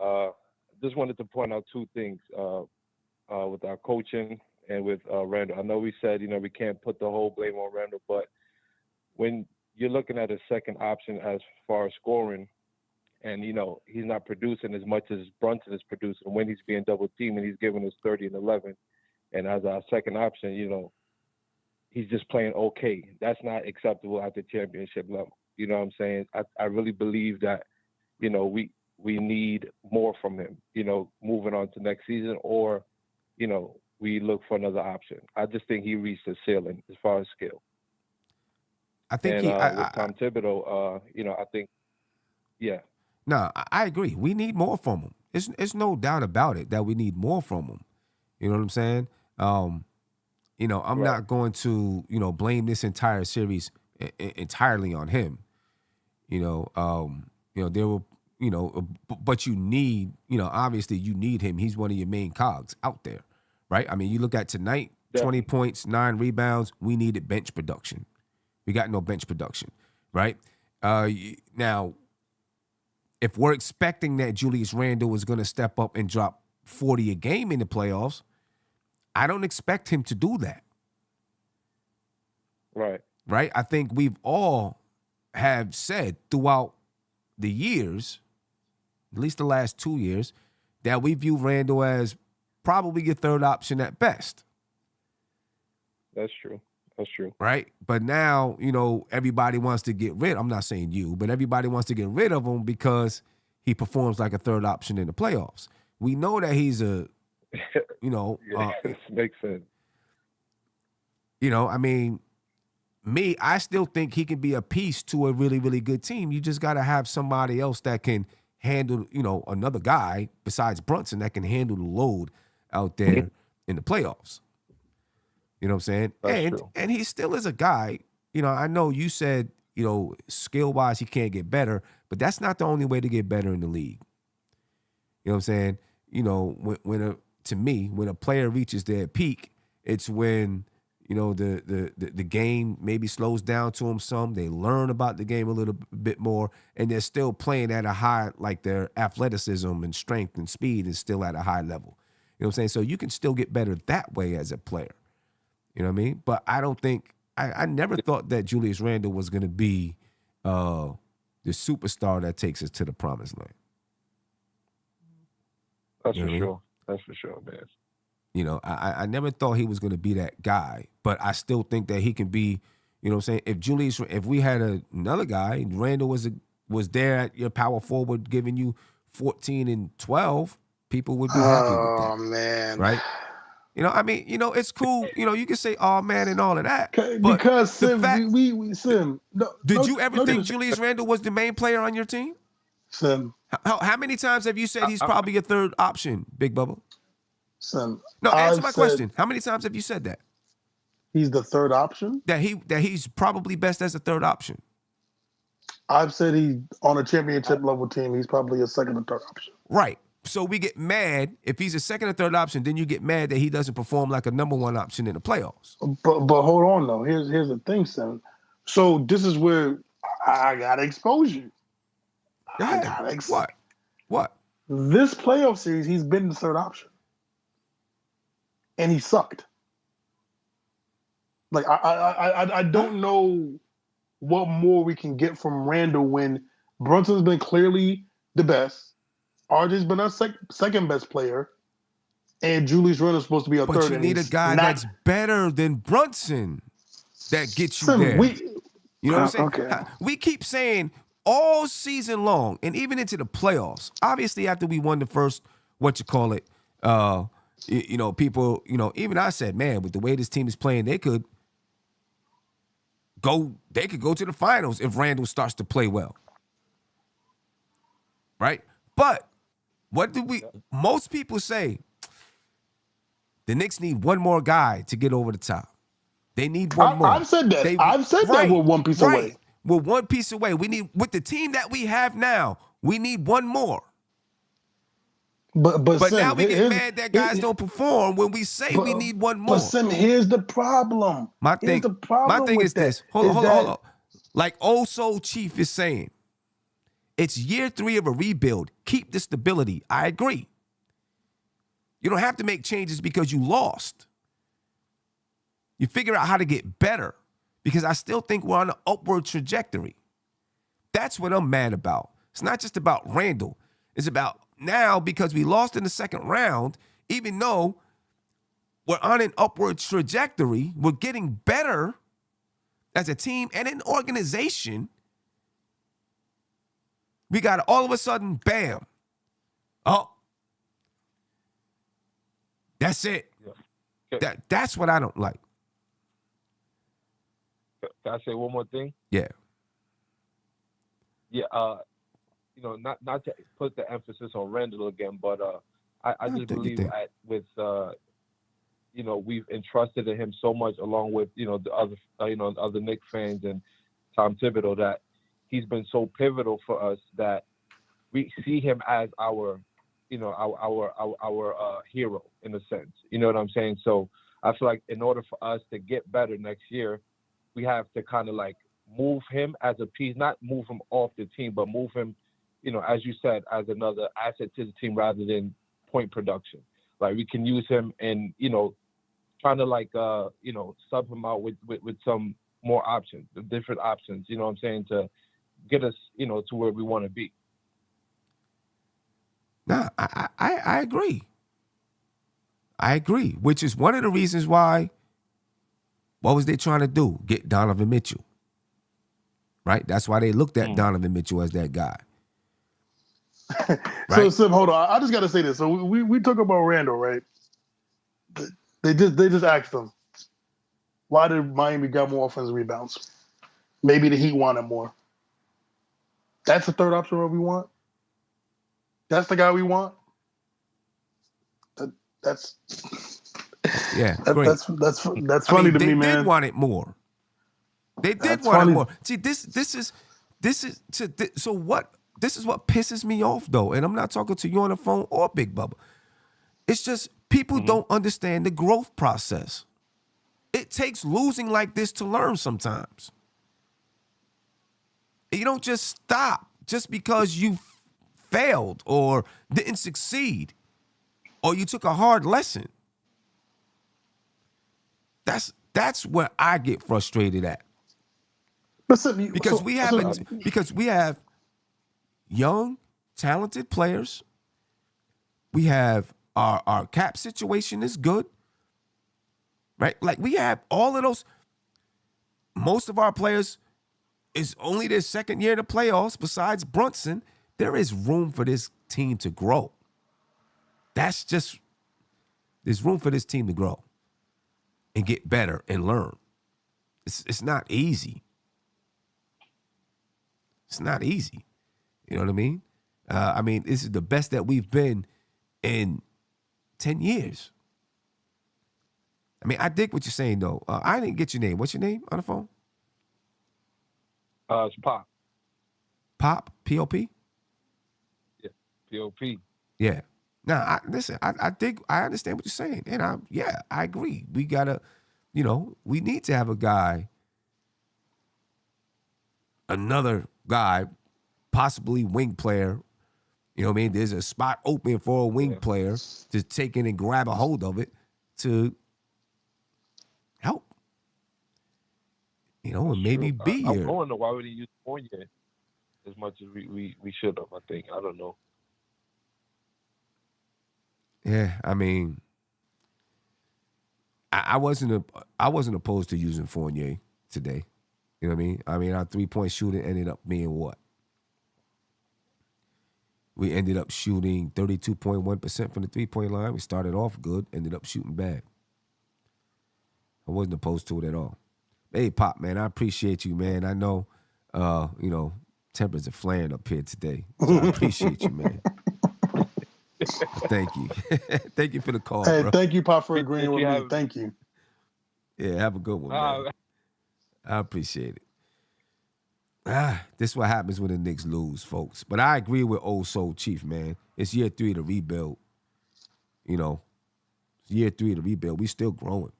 Just wanted to point out two things with our coaching and with Randall. I know we said we can't put the whole blame on Randall, but when you're looking at a second option as far as scoring, and he's not producing as much as Brunson is producing when he's being double teamed and he's giving us 30 and 11, and as our second option, he's just playing okay. That's not acceptable at the championship level. You know what I'm saying? I really believe that, we need more from him, moving on to next season, or, we look for another option. I just think he reached the ceiling as far as skill. I think and with Tom Thibodeau, I think, yeah. No, I agree. We need more from him. It's no doubt about it that we need more from him. You know what I'm saying? I'm Right. not going to, blame this entire series entirely on him. There were, but you need, obviously you need him. He's one of your main cogs out there, right? I mean, you look at tonight, 20 points, 9 rebounds. We needed bench production. We got no bench production, right? Now, if we're expecting that Julius Randle is going to step up and drop 40 a game in the playoffs, I don't expect him to do that. Right. Right? I think we've all have said throughout the years, at least the last 2 years, that we view Randle as probably your third option at best. That's true. That's true. Right? But now, everybody wants to get rid. I'm not saying you, but everybody wants to get rid of him because he performs like a third option in the playoffs. We know that he's a, Makes sense. I mean, I still think he can be a piece to a really, really good team. You just got to have somebody else that can handle, another guy besides Brunson that can handle the load out there in the playoffs. You know what I'm saying? That's true. And he still is a guy. I know you said, skill-wise he can't get better, but that's not the only way to get better in the league. You know what I'm saying? When a player reaches their peak, it's when the game maybe slows down to them some. They learn about the game a little bit more, and they're still playing at a high, like their athleticism and strength and speed is still at a high level. You know what I'm saying? So you can still get better that way as a player. You know what I mean? But I don't think I never thought that Julius Randle was going to be the superstar that takes us to the promised land. That's You know for what I mean? sure. That's for sure, man. I never thought he was going to be that guy, but I still think that he can be, you know what I'm saying? If we had another guy, Randall was there at your power forward giving you 14 and 12, people would be happy with that. Oh man. Right? It's cool. You can say, "Oh man," and all of that. But Because the Sim, fact, Sim. did you ever think Julius Randle was the main player on your team? Sim, How many times have you said he's probably a third option, Big Bubba? Sim. No, answer I've my said question. How many times have you said that? he's the third option. That he's probably best as a third option. I've said he's on a championship level team. He's probably a second or third option. Right. So we get mad if he's a second or third option. Then you get mad that he doesn't perform like a number one option in the playoffs. But hold on though. Here's the thing, Sim. So this is where I gotta expose you. Go ahead. What? This playoff series, he's been the third option, and he sucked. Like I don't know what more we can get from Randall when Brunson's been clearly the best. RJ's been our second best player, and Julius Randle's supposed to be our third. But you need a guy that's better than Brunson that gets you there. You know what I'm saying? Okay. We keep saying all season long, and even into the playoffs. Obviously, after we won the first, people, even I said, man, with the way this team is playing, they could go to the finals if Randle starts to play well. Right? But most people say the Knicks need one more guy to get over the top. They need one more. I've said that. That we're one piece away. We're one piece away. We need, with the team that we have now, we need one more. But Sim, now we get mad that guys don't perform when we say we need one more. But Sim, here's the problem. My thing is this. Hold on. Like Old Soul Chief is saying, it's year 3 of a rebuild. Keep the stability. I agree. You don't have to make changes because you lost. You figure out how to get better, because I still think we're on an upward trajectory. That's what I'm mad about. It's not just about Randall. It's about now, because we lost in the second round, even though we're on an upward trajectory, we're getting better as a team and an organization. We got all of a sudden, bam. Oh, that's it. Yeah. That's what I don't like. Can I say one more thing? Yeah. Yeah. Not to put the emphasis on Randall again, but I just believe that with we've entrusted in him so much, along with the other other Knicks fans and Tom Thibodeau, that he's been so pivotal for us that we see him as our hero in a sense. You know what I'm saying? So I feel like in order for us to get better next year, we have to kind of like move him as a piece, not move him off the team, but move him, as you said, as another asset to the team rather than point production. Like we can use him and, trying to like, sub him out with some more options, different options, you know what I'm saying, to get us, to where we want to be. Nah, I agree. I agree, which is one of the reasons why, what was they trying to do? Get Donovan Mitchell. Right? That's why they looked at Donovan Mitchell as that guy. Right? So Sim, hold on. I just got to say this. So we talk about Randall, right? They just asked him, Why did Miami got more offensive rebounds? Maybe the Heat wanted more. That's the third option we want. That's the guy we want. That's Yeah, great. that's funny to me, man. They did want it more. They did That's want funny. it more. See, this is so what? This is what pisses me off, though. And I'm not talking to you on the phone or Big Bubba. It's just people don't understand the growth process. It takes losing like this to learn sometimes. You don't just stop just because you failed or didn't succeed or you took a hard lesson. That's where I get frustrated at. Because we have young, talented players. We have our cap situation is good. Right? Like we have all of those. Most of our players is only their second year in the playoffs. Besides Brunson, there is room for this team to grow. There's room for this team to grow and get better and learn. It's not easy. It's not easy. You know what I mean? This is the best that we've been in 10 years. I mean, I dig what you're saying, though. I didn't get your name. What's your name on the phone? It's Pop. Pop? P-O-P? Yeah, P-O-P. Yeah. Now, listen, I understand what you're saying. And I agree. We got to, we need to have another guy, possibly wing player. You know what I mean? There's a spot open for a wing player to take in and grab a hold of it to help. And maybe be here. I don't know why we didn't use Fournier as much as we should have, I think. I don't know. Yeah, I mean, I wasn't opposed to using Fournier today. You know what I mean? I mean, our 3-point shooting ended up being what? We ended up shooting 32.1% from the 3-point line. We started off good, ended up shooting bad. I wasn't opposed to it at all. Hey, Pop, man, I appreciate you, man. I know, tempers are flaring up here today. So I appreciate you, man. Thank you. Thank you for the call, bro. Thank you, Pop, for agreeing with me. Thank you. Yeah, have a good one, man. I appreciate it. This is what happens when the Knicks lose, folks. But I agree with Old Soul Chief, man. It's year 3 to rebuild. It's year 3 to rebuild. We still growing.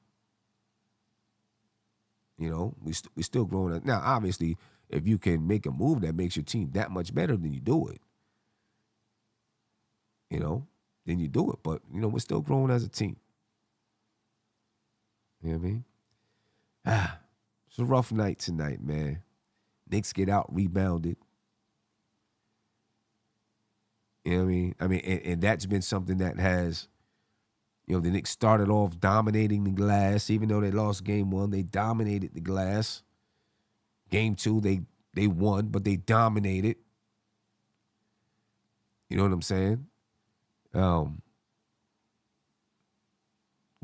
We still growing. Now, obviously, if you can make a move that makes your team that much better, then you do it. Then you do it. But, we're still growing as a team. You know what I mean? It's a rough night tonight, man. Knicks get out rebounded. You know what I mean? And that's been something that has, the Knicks started off dominating the glass. Even though they lost game 1, they dominated the glass. Game 2, they won, but they dominated. You know what I'm saying?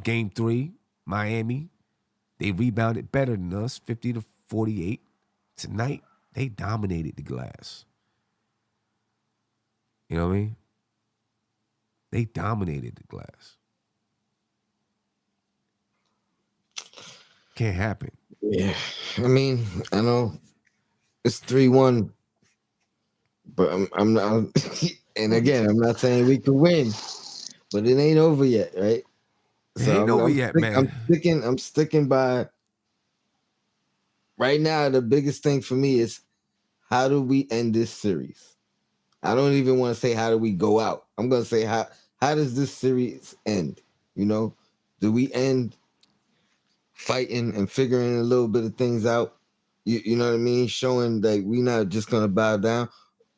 Game 3, Miami, they rebounded better than us, 50-48. Tonight, they dominated the glass. You know what I mean? They dominated the glass. Can't happen. Yeah. I mean, I know it's 3-1, but I'm not. And again, I'm not saying we can win, but it ain't over yet, right? So it ain't over yet, man. I'm sticking by. Right now, the biggest thing for me is how do we end this series? I don't even want to say how do we go out. I'm going to say how does this series end? Do we end fighting and figuring a little bit of things out? You know what I mean? Showing that we're not just going to bow down.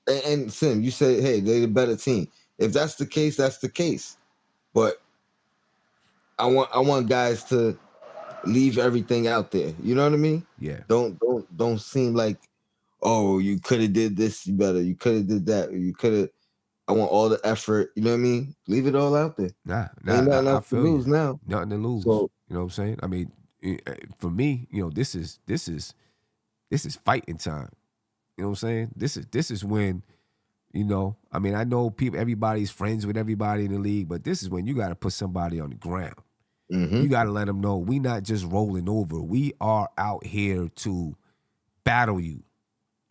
And Sim, you said, hey, they're the better team. If that's the case, that's the case. But I want guys to leave everything out there. You know what I mean? Yeah. Don't seem like, oh, you could have did this better. You could have did that. You could have. I want all the effort. You know what I mean? Leave it all out there. Nah, ain't nothing I else to feel lose you. now. Nothing to lose. So, you know what I'm saying? I mean, For me, this is fighting time. You know what I'm saying? This is when, I mean, I know everybody's friends with everybody in the league, but this is when you got to put somebody on the ground. Mm-hmm. You got to let them know we not just rolling over. We are out here to battle you,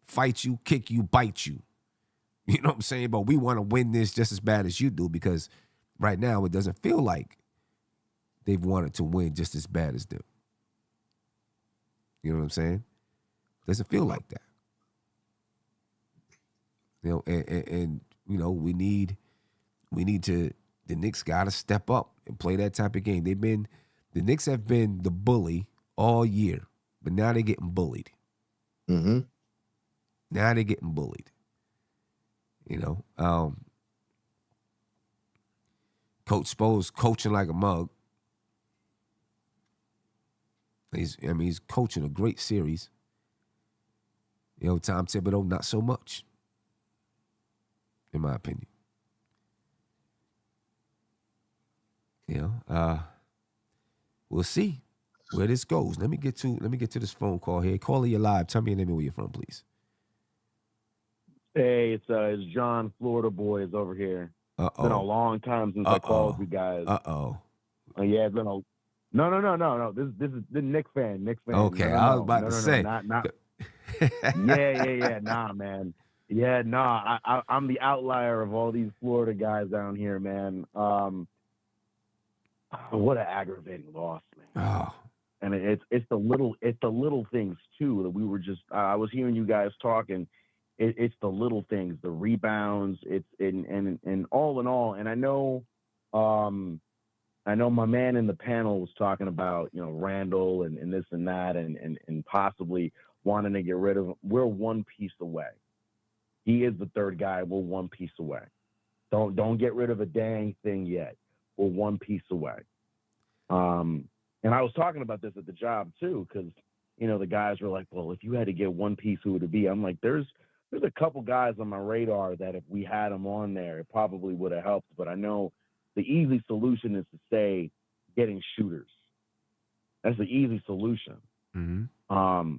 fight you, kick you, bite you. You know what I'm saying? But we want to win this just as bad as you do, because right now it doesn't feel like they've wanted to win just as bad as them. You know what I'm saying? Doesn't feel like that. And we need to. The Knicks got to step up and play that type of game. The Knicks have been the bully all year, but now they're getting bullied. Mm-hmm. Now they're getting bullied. Coach Spo's coaching like a mug. He's coaching a great series. Tom Thibodeau, not so much, in my opinion. We'll see where this goes. Let me get to this phone call here. Caller, you live. Tell me your name and where you're from, please. Hey, it's John, Florida boy, is over here. It's been a long time since I called you guys. Yeah, it's been a no. This is the Knicks fan. Okay, no, I was about to say. Not. Yeah. Nah, man. Yeah, nah. I'm the outlier of all these Florida guys down here, man. What an aggravating loss, man. Oh. And it's the little things too that we were just. I was hearing you guys talking. It's the little things, the rebounds. It's and all in all. And I know my man in the panel was talking about Randall and this and that and possibly wanting to get rid of him. We're one piece away. He is the third guy. We're one piece away. Don't get rid of a dang thing yet. We're one piece away. And I was talking about this at the job too, because the guys were like, well, if you had to get one piece, who would it be? I'm like, there's a couple guys on my radar that if we had them on there, it probably would have helped. But I know the easy solution is to say getting shooters. That's the easy solution. Mm-hmm.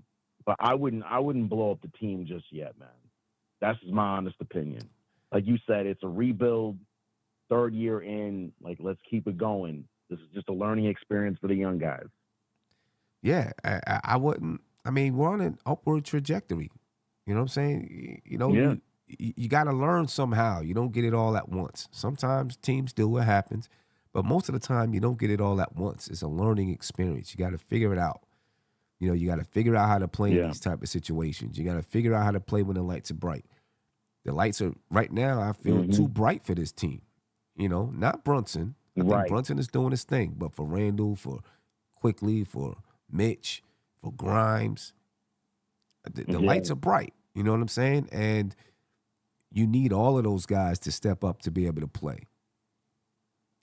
But I wouldn't blow up the team just yet, man. That's my honest opinion. Like you said, it's a rebuild, third year in. Like, let's keep it going. This is just a learning experience for the young guys. Yeah, I wouldn't. I mean, we're on an upward trajectory. You know what I'm saying? Yeah. You got to learn somehow. You don't get it all at once. Sometimes teams do, it happens. But most of the time, you don't get it all at once. It's a learning experience. You got to figure it out. You got to figure out how to play in these type of situations. You got to figure out how to play when the lights are bright. The lights are, right now, I feel, too bright for this team. Not Brunson. I think Brunson is doing his thing. But for Randall, for Quickly, for Mitch, for Grimes, the lights are bright. You know what I'm saying? And you need all of those guys to step up to be able to play.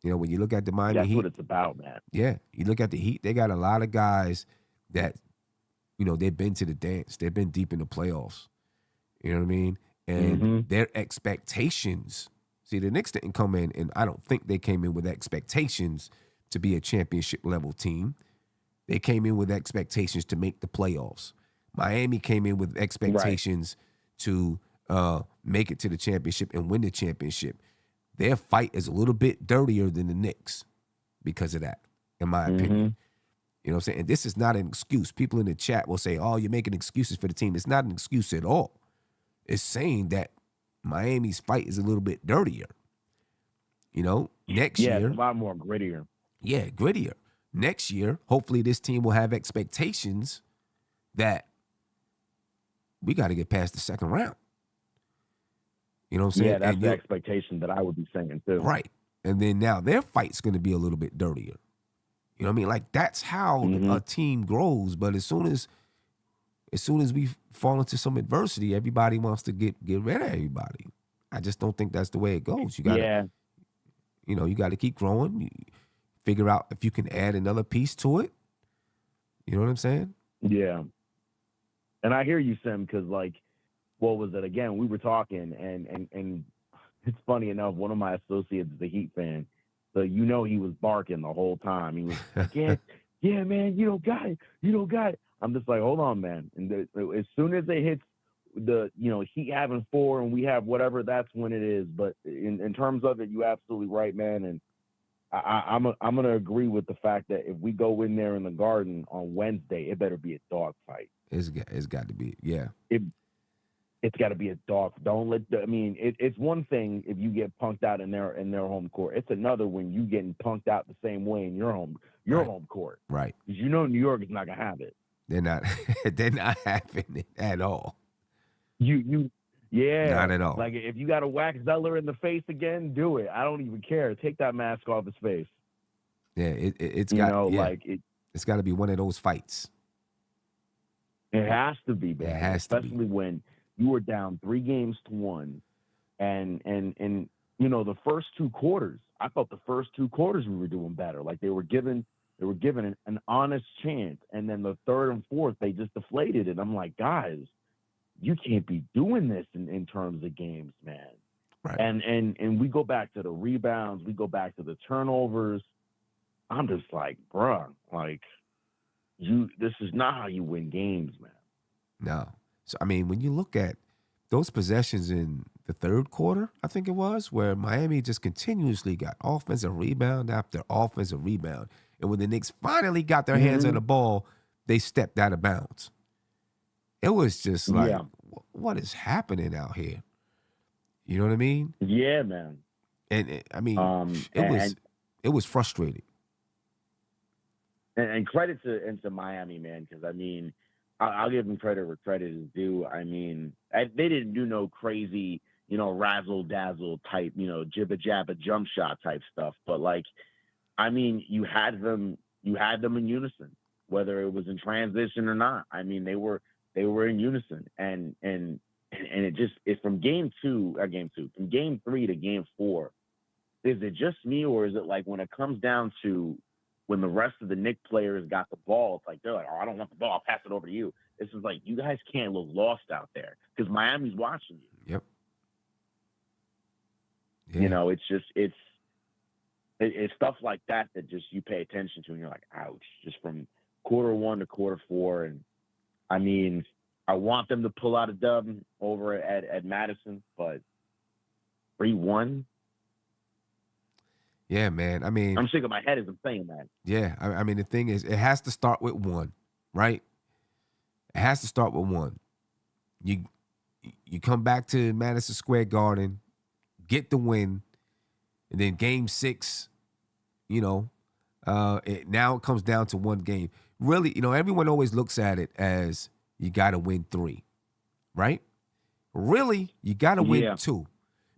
When you look at the Miami Heat. That's what it's about, man. Yeah. You look at the Heat, they got a lot of guys that, they've been to the dance. They've been deep in the playoffs. You know what I mean? And their expectations. See, the Knicks didn't come in, and I don't think they came in with expectations to be a championship level team. They came in with expectations to make the playoffs. Miami came in with expectations to make it to the championship and win the championship. Their fight is a little bit dirtier than the Knicks because of that, in my opinion. You know what I'm saying? And this is not an excuse. People in the chat will say, oh, you're making excuses for the team. It's not an excuse at all. It's saying that Miami's fight is a little bit dirtier. Next year. It's a lot more grittier. Yeah, grittier. Next year, hopefully this team will have expectations that we got to get past the second round. You know what I'm saying? Yeah, that's the expectation that I would be saying too. Right. And then now their fight's going to be a little bit dirtier. You know what I mean? Like, that's how a team grows. But as soon as we fall into some adversity, everybody wants to get rid of everybody. I just don't think that's the way it goes. You got to, you got to keep growing. You figure out if you can add another piece to it. You know what I'm saying? Yeah. And I hear you, Sim, because what was it again? We were talking, and it's funny enough. One of my associates is a Heat fan, so he was barking the whole time. He was yeah, man, you don't got it. You don't got it. I'm just like, hold on, man. And as soon as it hits Heat having 4 and we have whatever, that's when it is. But in terms of it, you absolutely right, man. And I'm gonna agree with the fact that if we go in there in the Garden on Wednesday, it better be a dog fight. It's got to be, yeah. It's got to be a dog. Don't let. It's one thing if you get punked out in their home court. It's another when you getting punked out the same way in your home court. Right. Because New York is not gonna have it. They're not. They're not having it at all. Yeah. Not at all. Like if you got to whack Zeller in the face again, do it. I don't even care. Take that mask off his face. Yeah. It's got. It's got to be one of those fights. It has to be, man. It has especially to be. When you were down 3-1, and the first 2 quarters. I thought the first 2 quarters we were doing better. Like they were given an honest chance, and then the third and fourth they just deflated it. I'm like, guys, you can't be doing this in terms of games, man. Right. And we go back to the rebounds, we go back to the turnovers. I'm just like, bruh, like this is not how you win games, man. No. So, I mean, when you look at those possessions in the third quarter, I think it was, where Miami just continuously got offensive rebound after offensive rebound. And when the Knicks finally got their hands on the ball, they stepped out of bounds. It was just like, what is happening out here? You know what I mean? Yeah, man. And it was frustrating. And credit to Miami, man, because I'll give them credit where credit is due. They didn't do no crazy, razzle dazzle type, jibba jabba jump shot type stuff. But you had them in unison, whether it was in transition or not. They were in unison, and it's from game 3 to game 4. Is it just me, or is it like when it comes down to when the rest of the Knicks players got the ball, it's like they're like, oh, I don't want the ball, I'll pass it over to you. This is like, you guys can't look lost out there because Miami's watching you. Yep. Yeah. It's stuff like that just you pay attention to, and you're like, ouch. Just from quarter 1 to quarter 4, and I want them to pull out a dub over at Madison, but 3-1. Yeah, man. I'm sick of my head as I'm saying that. Yeah, the thing is, it has to start with 1, right? It has to start with 1. You come back to Madison Square Garden, get the win, and then game 6, now it comes down to 1 game. Really, everyone always looks at it as you got to win 3, right? Really, you got to win 2,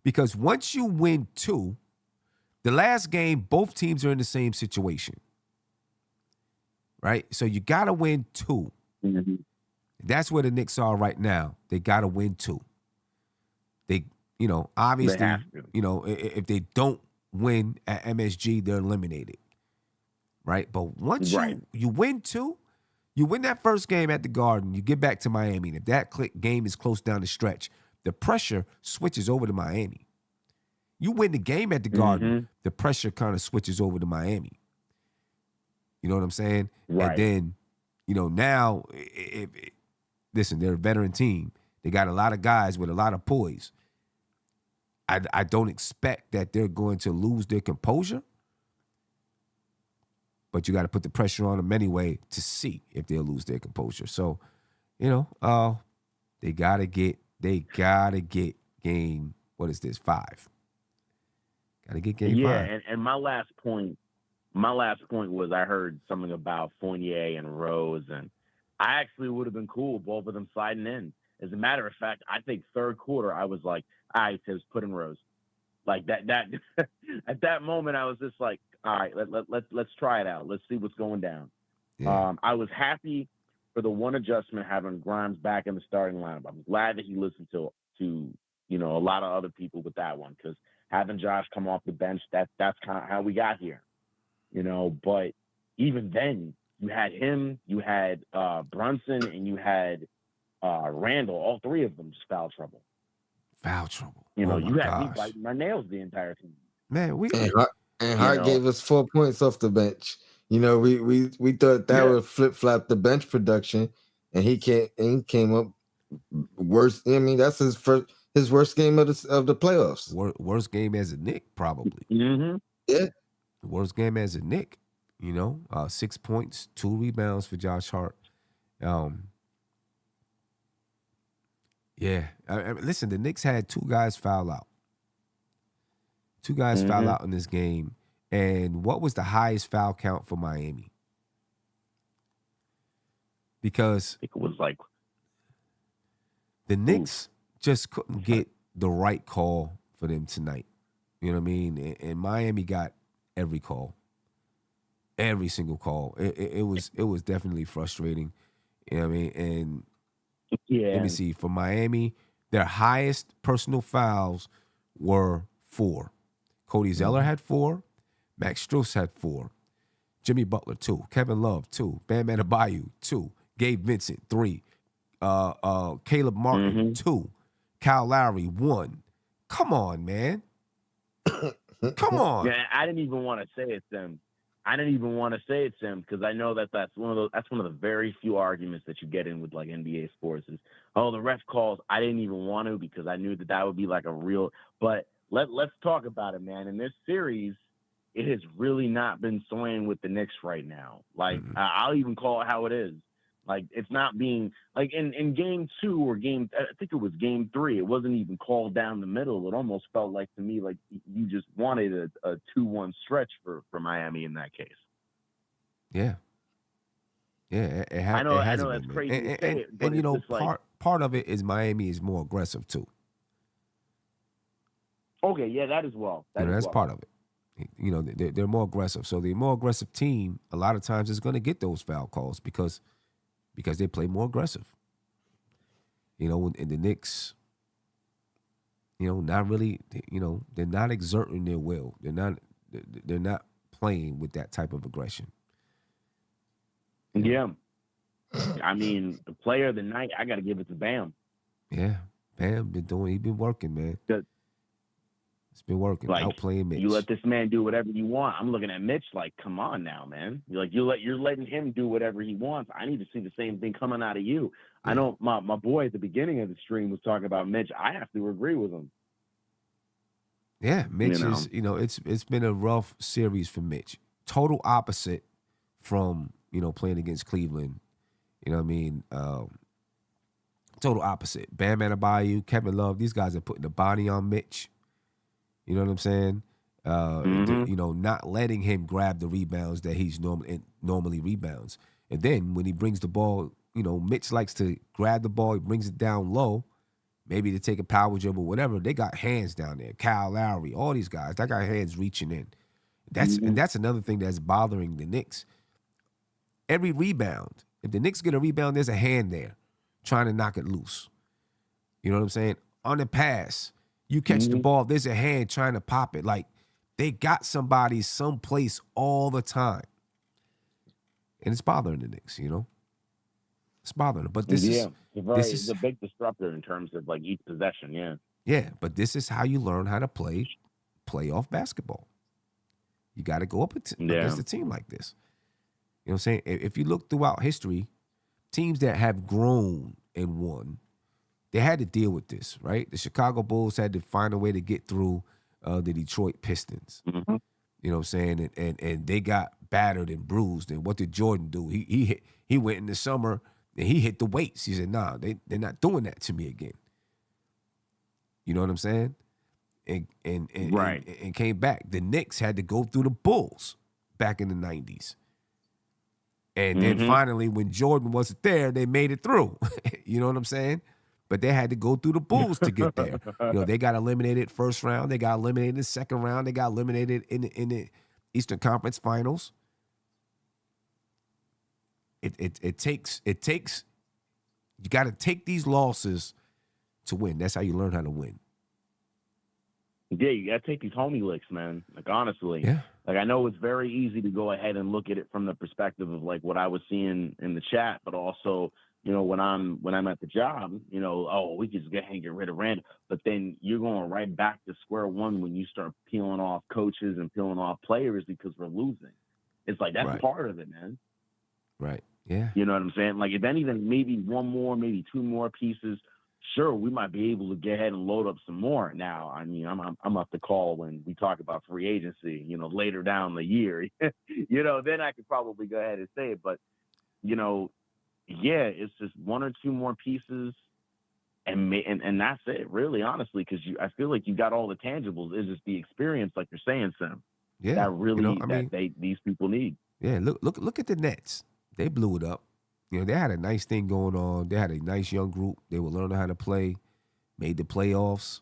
because once you win 2, the last game, both teams are in the same situation, right? So you got to win 2. Mm-hmm. That's where the Knicks are right now. They got to win 2. They, obviously, they have to. If they don't win at MSG, they're eliminated, right? But once you win 2, you win that first game at the Garden, you get back to Miami. And if that game is close down the stretch, the pressure switches over to Miami. You win the game at the Garden, the pressure kind of switches over to Miami. You know what I'm saying? Right. And then, now, listen, they're a veteran team. They got a lot of guys with a lot of poise. I don't expect that they're going to lose their composure, but you got to put the pressure on them anyway to see if they'll lose their composure. So, they got to get game, 5. Got to get game 5. Yeah, and my last point was I heard something about Fournier and Rose, and I actually would have been cool with both of them sliding in. As a matter of fact, I think third quarter I was like, all right, just put in Rose. Like that at that moment I was just like, all right, let's try it out. Let's see what's going down. Yeah. I was happy for the one adjustment having Grimes back in the starting lineup. I'm glad that he listened to a lot of other people with that one, because having Josh come off the bench, that's kind of how we got here, But even then, you had him, you had Brunson, and you had Randall. All 3 of them just foul trouble. Foul trouble. You had me biting my nails the entire time. Man, and Hart gave us 4 points off the bench. we thought that Yeah. would flip flop the bench production, and he came up worse. I mean, that's his worst game of the playoffs. Worst game as a Knick, probably. Mm-hmm. Yeah, Worst game as a Knick. 6 points, 2 rebounds for Josh Hart. Yeah. Listen, the Knicks had 2 guys foul out. 2 guys foul out in this game. And what was the highest foul count for Miami? Because I think it was like the Knicks just couldn't get the right call for them tonight. You know what I mean? And Miami got every call, every single call. It was definitely frustrating. You know what I mean? And let me see. For Miami, their highest personal fouls were 4. Cody Zeller had 4. Max Strus had 4. Jimmy Butler 2. Kevin Love 2. Bam Adebayo 2. Gabe Vincent 3. Caleb Martin 2. Kyle Lowry 1. Come on, man. Come on. Yeah, I didn't even want to say it's them. Because I know that's one of the very few arguments that you get in with like NBA sports is, oh, the ref calls. I didn't even want to because I knew that would be like a real. But let's talk about it, man. In this series, it has really not been swaying with the Knicks right now. Like I'll even call it how it is. Like it's not being like in game 2 or I think it was game 3. It wasn't even called down the middle. It almost felt like to me like you just wanted a 2-1 stretch for Miami in that case. Yeah. Yeah, I know hasn't that's been, crazy to say it, but and it's just like part of it is Miami is more aggressive too. okay, yeah, that as well. That's part of it. They're more aggressive. So the more aggressive team, a lot of times, is going to get those foul calls because they play more aggressive. And the Knicks, not really, they're not exerting their will. They're not playing with that type of aggression. Yeah. I mean, the player of the night, I got to give it to Bam. Yeah. Bam he's been working, man. It's been working. Like, outplaying Mitch. You let this man do whatever you want. I'm looking at Mitch like, come on now, man. You're letting him do whatever he wants. I need to see the same thing coming out of you. Yeah. I know my boy at the beginning of the stream was talking about Mitch. I have to agree with him. Yeah, Mitch is, it's been a rough series for Mitch. Total opposite from, playing against Cleveland. You know what I mean? Total opposite. Bam Adebayo, Kevin Love, these guys are putting the body on Mitch. You know what I'm saying? Not letting him grab the rebounds that he's normally rebounds. And then when he brings the ball, Mitch likes to grab the ball. He brings it down low, maybe to take a power dribble, whatever. They got hands down there. Kyle Lowry, all these guys, they got hands reaching in. And that's another thing that's bothering the Knicks. Every rebound, if the Knicks get a rebound, there's a hand there trying to knock it loose. You know what I'm saying? On the pass, you catch the ball, there's a hand trying to pop it. Like, they got somebody someplace all the time. And it's bothering the Knicks, It's bothering them. But this is a big disruptor in terms of, like, each possession, yeah. Yeah, but this is how you learn how to play playoff basketball. You got to go up against a team like this. You know what I'm saying? If you look throughout history, teams that have grown and won, they had to deal with this, right? The Chicago Bulls had to find a way to get through the Detroit Pistons. Mm-hmm. You know what I'm saying? And they got battered and bruised. And what did Jordan do? He went in the summer and he hit the weights. He said, nah, they're not doing that to me again. You know what I'm saying? And came back. The Knicks had to go through the Bulls back in the 90s. And then finally, when Jordan wasn't there, they made it through. You know what I'm saying? But they had to go through the Bulls to get there. They got eliminated first round. They got eliminated in the second round. They got eliminated in the Eastern Conference Finals. It takes you got to take these losses to win. That's how you learn how to win. Yeah, you got to take these homie licks, man. Like, honestly. Yeah. Like, I know it's very easy to go ahead and look at it from the perspective of, like, what I was seeing in the chat, but also, when I'm at the job, we just get rid of Randall. But then you're going right back to square one when you start peeling off coaches and peeling off players because we're losing. It's like that's Right. part of it, man. Right. Yeah. You know what I'm saying? Like, if anything, maybe one more, maybe two more pieces. Sure, we might be able to get ahead and load up some more. Now, I mean, I'm up to call when we talk about free agency. You know, later down the year. You know, then I could probably go ahead and say it. But you know, yeah, it's just one or two more pieces, and that's it, really, honestly, because I feel like you got all the tangibles. It's just the experience, like you're saying, Sam. Yeah. That really, You know, I mean, these people need. yeah. Look at the Nets. They blew it up. You know, they had a nice thing going on. They had a nice young group. They were learning how to play. Made the playoffs.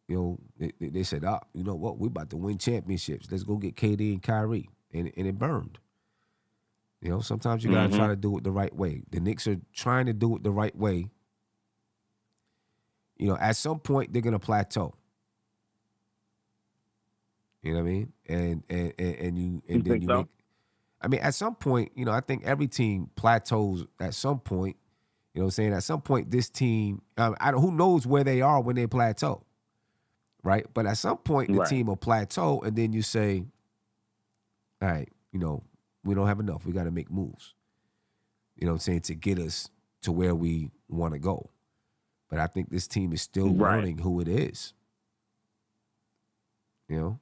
You know, they said, you know what? We're about to win championships. Let's go get KD and Kyrie, and it burned. You know, sometimes you gotta try to do it the right way. The Knicks are trying to do it the right way. You know, at some point they're gonna plateau. You know what I mean? And then think you so? make. I mean, at some point, you know, I think every team plateaus at some point. You know what I'm saying? At some point, this team, who knows where they are when they plateau, right? But at some point, the Right. team will plateau, and then you say, all right, you know, we don't have enough. We got to make moves. You know what I'm saying? To get us to where we want to go. But I think this team is still Right. learning who it is. You know?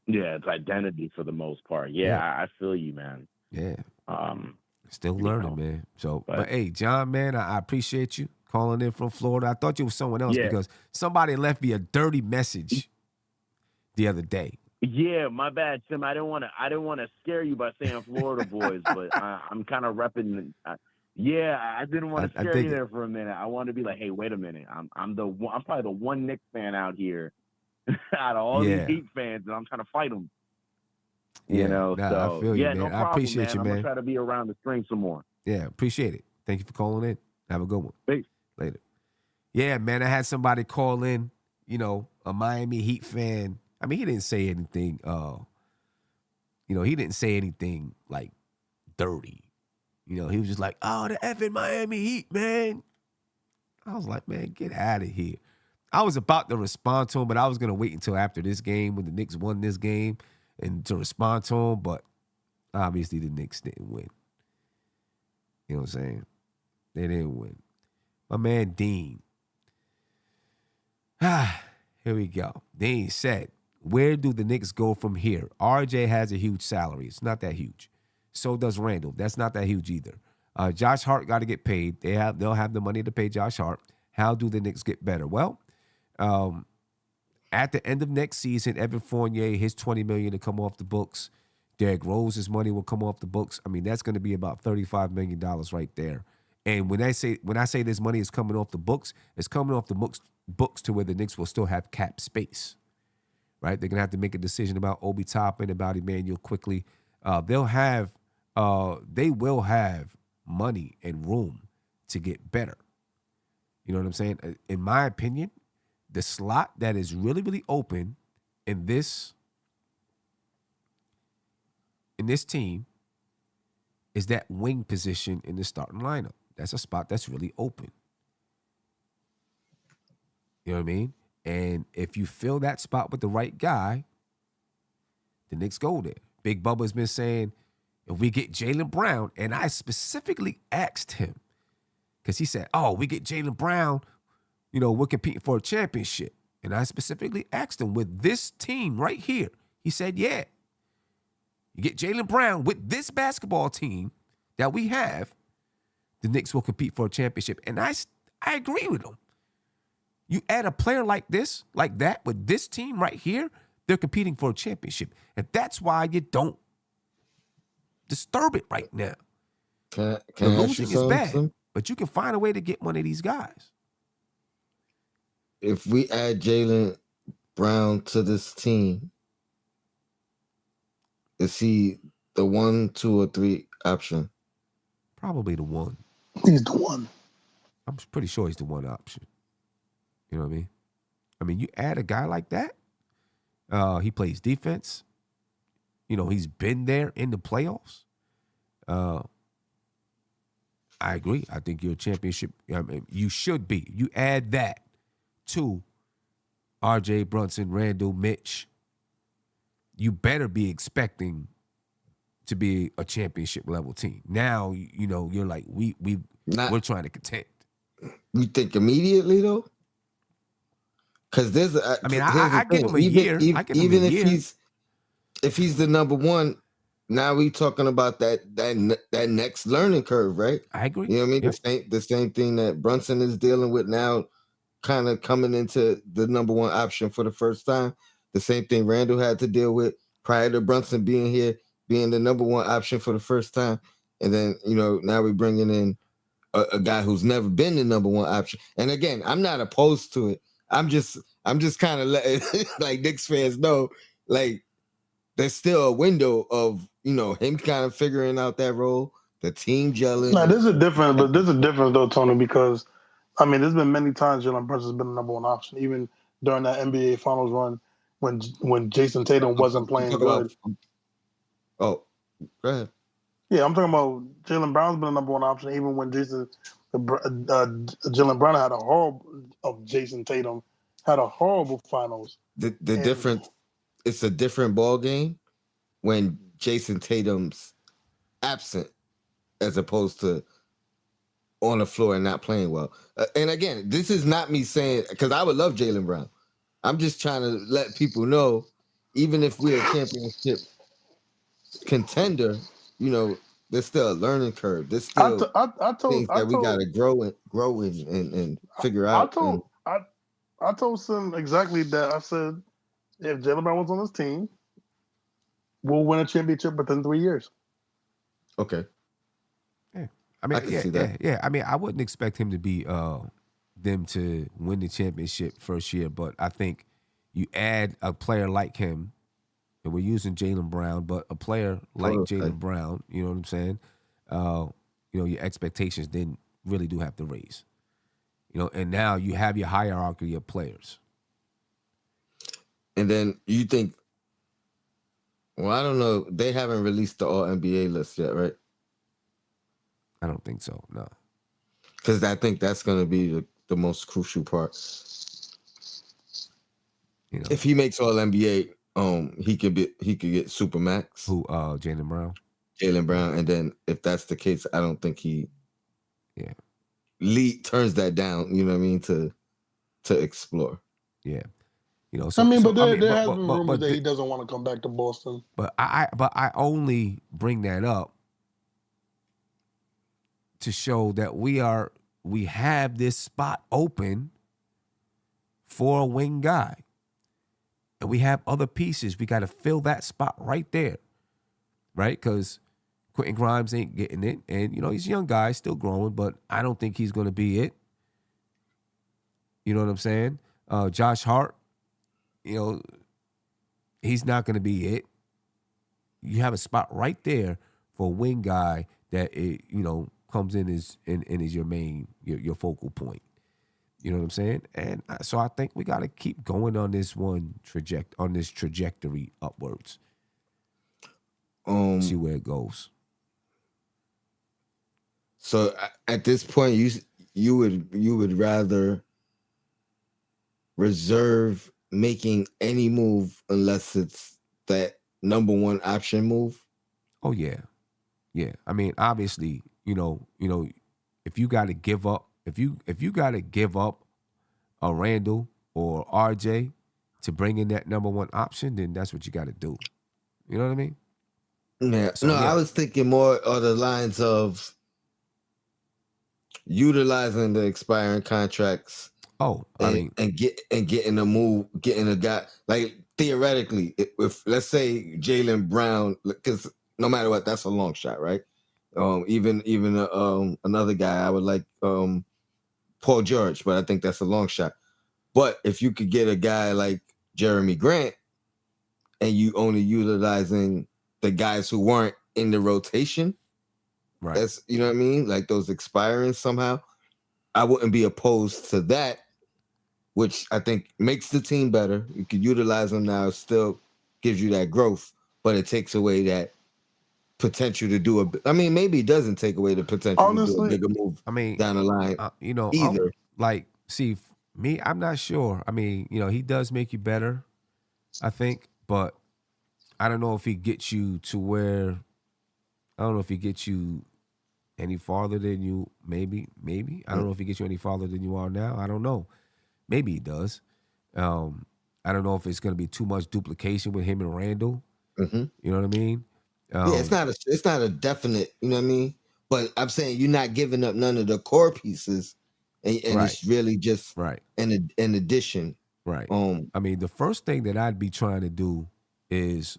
Yeah, it's identity for the most part. Yeah, Yeah. I feel you, man. Yeah. Um, Still you learning, know, man. So, but but- hey, John, man, I appreciate you calling in from Florida. I thought you was someone else Yeah. because somebody left me a dirty message the other day. Yeah, my bad, Tim. I didn't want to scare you by saying Florida boys, but I'm kind of repping. Yeah, I didn't want to I scare dig you it. there for a minute. I wanted to be like, hey, wait a minute. I'm probably the one Knicks fan out here, out of all Yeah. these Heat fans, and I'm trying to fight them. Yeah, You know, nah, so I feel you, yeah, man. no I problem, appreciate man. you, I'm man. gonna try to be around the string some more. Yeah, appreciate it. Thank you for calling in. Have a good one. Peace. Later. Yeah, man, I had somebody call in, you know, a Miami Heat fan. I mean, he didn't say anything, you know, he didn't say anything like dirty. You know, he was just like, oh, the effing Miami Heat, man. I was like, man, get out of here. I was about to respond to him, but I was going to wait until after this game when the Knicks won this game and to respond to him, but obviously the Knicks didn't win. You know what I'm saying? They didn't win. My man Dean. Here we go. Dean said, where do the Knicks go from here? RJ has a huge salary. It's not that huge. So does Randall. That's not that huge either. Josh Hart got to get paid. They'll have the money to pay Josh Hart. How do the Knicks get better? Well, at the end of next season, Evan Fournier, his $20 million to come off the books. Derrick Rose's money will come off the books. I mean, that's going to be about $35 million right there. And when I say this money is coming off the books, it's coming off the books to where the Knicks will still have cap space, right? They're going to have to make a decision about Obi Toppin, about Emmanuel quickly. They will have money and room to get better. You know what I'm saying? In my opinion, the slot that is really, really open in this team is that wing position in the starting lineup. That's a spot that's really open. You know what I mean? And if you fill that spot with the right guy, the Knicks go there. Big Bubba's been saying, if we get Jaylen Brown, and I specifically asked him, because he said, oh, we get Jaylen Brown, you know, we're competing for a championship. And I specifically asked him, with this team right here, he said, yeah. You get Jaylen Brown with this basketball team that we have, the Knicks will compete for a championship. And I agree with him. You add a player like that, with this team right here, they're competing for a championship. And that's why you don't disturb it right now. Can The I ask you losing is bad, something? but you can find a way to get one of these guys. If we add Jaylen Brown to this team, is he the 1, 2, or 3 option? Probably the one. He's the one. I'm pretty sure he's the one option. You know what I mean? I mean, you add a guy like that, he plays defense. You know, he's been there in the playoffs. I agree. I think you're a championship. I mean, you should be. You add that to RJ, Brunson, Randall, Mitch. You better be expecting to be a championship level team. Now, you're like, we're trying to contend. You think immediately though? Because here's the I give thing. him a year. I give him a Even year. if he's the number one, now we talking about that next learning curve, right? I agree. You know what I mean? Yep. The same thing that Brunson is dealing with now, kind of coming into the number one option for the first time. The same thing Randall had to deal with prior to Brunson being here, being the number one option for the first time. And then, now we're bringing in a guy who's never been the number one option. And again, I'm not opposed to it. I'm just kind of letting like Knicks fans know, like, there's still a window of, him kind of figuring out that role, the team gelling. Now, there's a difference, but there's a difference though, Tony, because there's been many times Jalen Brunson's been the number one option, even during that NBA Finals run when Jason Tatum wasn't playing good. Oh, go ahead. Yeah, I'm talking about Jalen Brown's been the number one option, even when Jalen Brown had a horrible of Jason Tatum had a horrible finals. The difference, it's a different ball game when Jason Tatum's absent as opposed to on the floor and not playing well. And again, this is not me saying, because I would love Jalen Brown. I'm just trying to let people know, even if we're a championship contender, there's still a learning curve. There's still things that we got to grow in and figure out. I told Sim exactly that. I said, if Jalen Brown was on this team, we'll win a championship within 3 years. Okay. Yeah. I can see that. Yeah. I wouldn't expect him to be them to win the championship first year, but I think you add a player like him, and we're using Jaylen Brown, but a player like Jaylen Brown, you know what I'm saying? Your expectations then really do have to raise. And now you have your hierarchy of players. And then you think, well, I don't know. They haven't released the All-NBA list yet, right? I don't think so, no. Because I think that's going to be the most crucial part. If he makes All-NBA, he could get Supermax. Who, Jaylen Brown? Jaylen Brown. And then if that's the case, I don't think he turns that down, you know what I mean, to explore. Yeah. There has been rumors that he doesn't want to come back to Boston. But I only bring that up to show that we have this spot open for a wing guy. And we have other pieces. We got to fill that spot right there. Right? Because Quentin Grimes ain't getting it. And, he's a young guy, still growing, but I don't think he's going to be it. You know what I'm saying? Josh Hart, he's not going to be it. You have a spot right there for a wing guy that, comes in is your main, your focal point. You know what I'm saying? And so I think we got to keep going on this trajectory upwards. See where it goes. So at this point, you would rather reserve making any move unless it's that number one option move? Oh yeah. Obviously, if you got to give up, if you got to give up a Randall or RJ to bring in that number one option, then that's what you got to do. You know what I mean? Yeah. I was thinking more on the lines of utilizing the expiring contracts. Getting a guy, like, theoretically, if let's say Jaylen Brown, because no matter what, that's a long shot, right? Even another guy, I would like Paul George, but I think that's a long shot. But if you could get a guy like Jeremy Grant, and you only utilizing the guys who weren't in the rotation, right? That's, you know what I mean, like those expiring somehow. I wouldn't be opposed to that, which I think makes the team better. You could utilize them now, still gives you that growth, but it takes away that potential to do maybe it doesn't take away the potential to do a bigger move down the line. Either. See, me, I'm not sure. He does make you better, I think, but I don't know if he gets you to where I don't know if he gets you any farther than you. Maybe. I don't know if he gets you any farther than you are now. I don't know. Maybe he does. I don't know if it's going to be too much duplication with him and Randall. Mm-hmm. You know what I mean? Yeah, it's not a definite, you know what I mean? But I'm saying you're not giving up none of the core pieces, and Right. it's really just Right. an addition. Right. I mean, the first thing I'd be trying to do is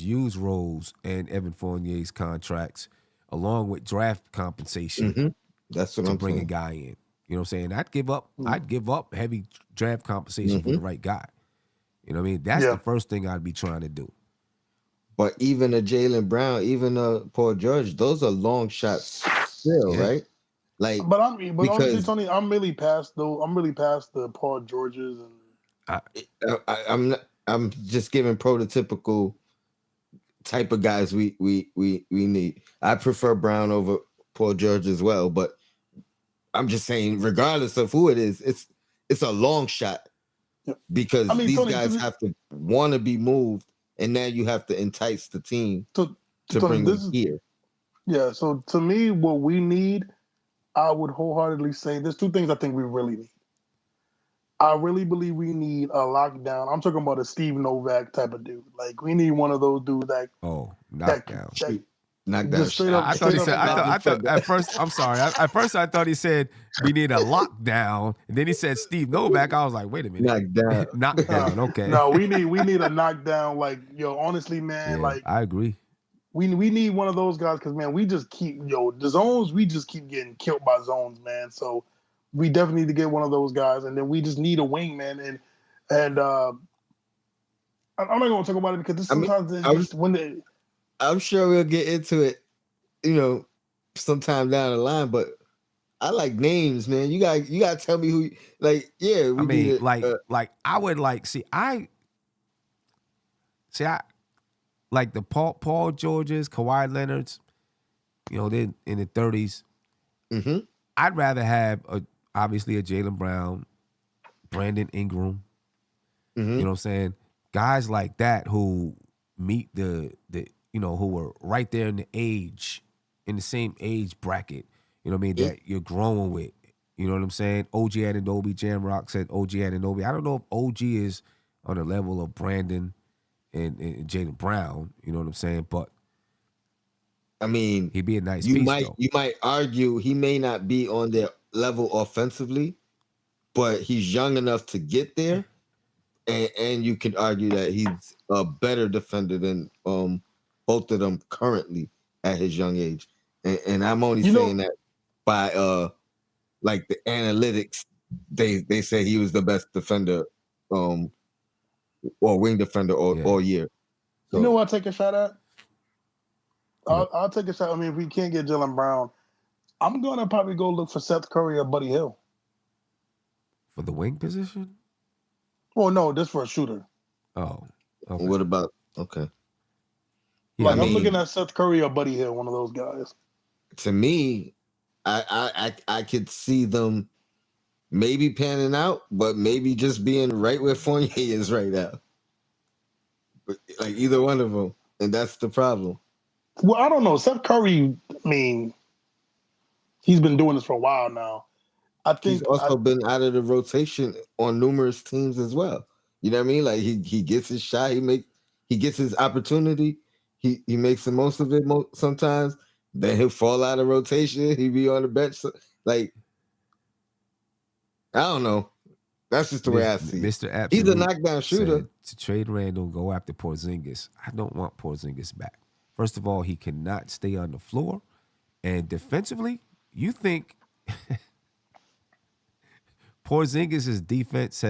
use Rose and Evan Fournier's contracts along with draft compensation Mm-hmm. That's what to I'm bring a saying. guy in. You know what I'm saying? I'd give up heavy draft compensation for the right guy. You know what I mean? That's the first thing I'd be trying to do. But even a Jaylen Brown, even a Paul George, those are long shots still, right? Like, but honestly, because Tony, I'm really past the Paul Georges and I'm just giving prototypical type of guys we need. I prefer Brown over Paul George as well, but I'm just saying, regardless of who it is, it's a long shot because these Tony, guys have to want to be moved, and now you have to entice the team to Tony, bring them here. Yeah, so to me, what we need, I would wholeheartedly say there's two things I think we really need. I really believe we need a lockdown. I'm talking about a Steve Novak type of dude. Like we need one of those dudes that knockdown. Knockdown. Straight up. I thought he said. I thought at first. I'm sorry. At first, I thought he said we need a lockdown, and then he said Steve Novak. I was like, wait a minute. Knockdown. Okay. No, we need a knockdown. Like honestly, man. Yeah, like I agree. We need one of those guys because man, we just keep the zones. We just keep getting killed by zones, man. So we definitely need to get one of those guys, and then we just need a wing, man. And I'm not going to talk about it because I'm sure we'll get into it, sometime down the line. But I like names, man. You got to tell me who. Like, yeah, we need I would I like the Paul Georges, Kawhi Leonards. They're in the 30s. Mm-hmm. I'd rather have obviously a Jaylen Brown, Brandon Ingram. Mm-hmm. You know what I'm saying? Guys like that who meet the who are right there in the same age bracket. You know what I mean? That you're growing with. You know what I'm saying? OG Anunoby, Jamrock said OG Anunoby. I don't know if OG is on the level of Brandon and Jaylen Brown. You know what I'm saying? But I mean, he'd be a nice piece, though. You might argue he may not be on their level offensively, but he's young enough to get there. And you can argue that he's a better defender than both of them currently at his young age. And I'm only saying that by like the analytics, they say he was the best defender or wing defender all year. So, you know what I'll take a shot at? I'll take a shot. I mean, if we can't get Jaylen Brown, I'm going to probably go look for Seth Curry or Buddy Hill. For the wing position? Well, no, just for a shooter. Oh. Okay. What about okay? Yeah, I'm looking at Seth Curry or Buddy Hill, one of those guys. To me, I could see them maybe panning out, but maybe just being right where Fournier is right now. But, like either one of them, and that's the problem. Well, I don't know. Seth Curry, I mean, he's been doing this for a while now. I think he's also been out of the rotation on numerous teams as well. You know what I mean? Like he gets his shot, he gets his opportunity, he makes the most of it sometimes. Then he'll fall out of rotation. He'll be on the bench. Like I don't know. That's just the way I see it. Mr. Absolute He's a knockdown shooter. To trade Randall, go after Porzingis. I don't want Porzingis back. First of all, he cannot stay on the floor, and defensively, you think Porzingis' defense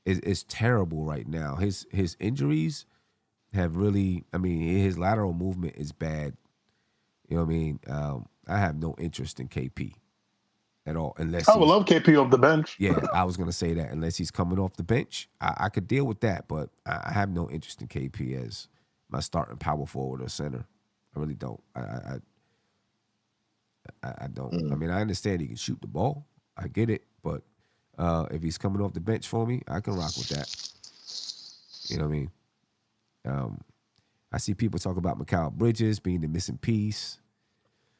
is terrible right now. His injuries have really, I mean, his lateral movement is bad. You know what I mean? I have no interest in KP at all. Unless I would love KP off the bench. Yeah, I was going to say that. Unless he's coming off the bench, I could deal with that. But I have no interest in KP as my starting power forward or center. I really don't. I don't. I mean, I understand he can shoot the ball. I get it. But if he's coming off the bench for me, I can rock with that. You know what I mean? I see people talk about Mikal Bridges being the missing piece.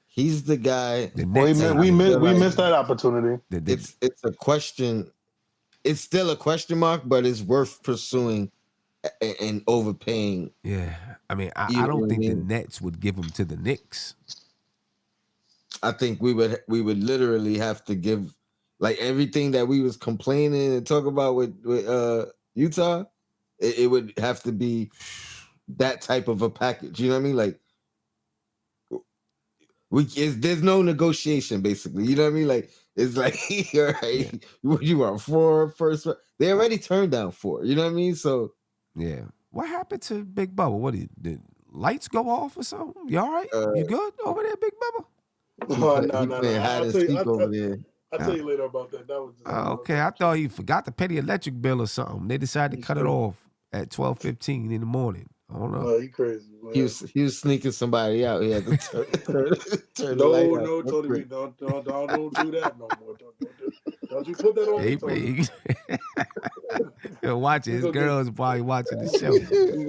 He's the guy. The Well, Nets, we like- missed that opportunity. It's a question. It's still a question mark, but it's worth pursuing and overpaying. yeah. I mean, I You know don't what I think the mean? Nets would give him to the Knicks. I think we would literally have to give like everything that we was complaining and talk about with Utah. It would have to be that type of a package. You know what I mean? Like there's no negotiation basically. You know what I mean? Like it's like all right, you want 4 first. They already turned down 4. You know what I mean? So Yeah. What happened to Big Bubba? What did lights go off or something? You all right? You good over there, Big Bubba? No. playing hide and seek over there. I'll tell you later about that. That was just, Okay, I thought he forgot to pay the electric bill or something. They decided to cut it off at 12:15 in the morning. I don't know. Oh, you crazy, man. He was sneaking somebody out. He had to turn the light out. No, Tony, we don't do that no more. Don't you put that on me, Tony. Watch it. His girls probably watching the show. You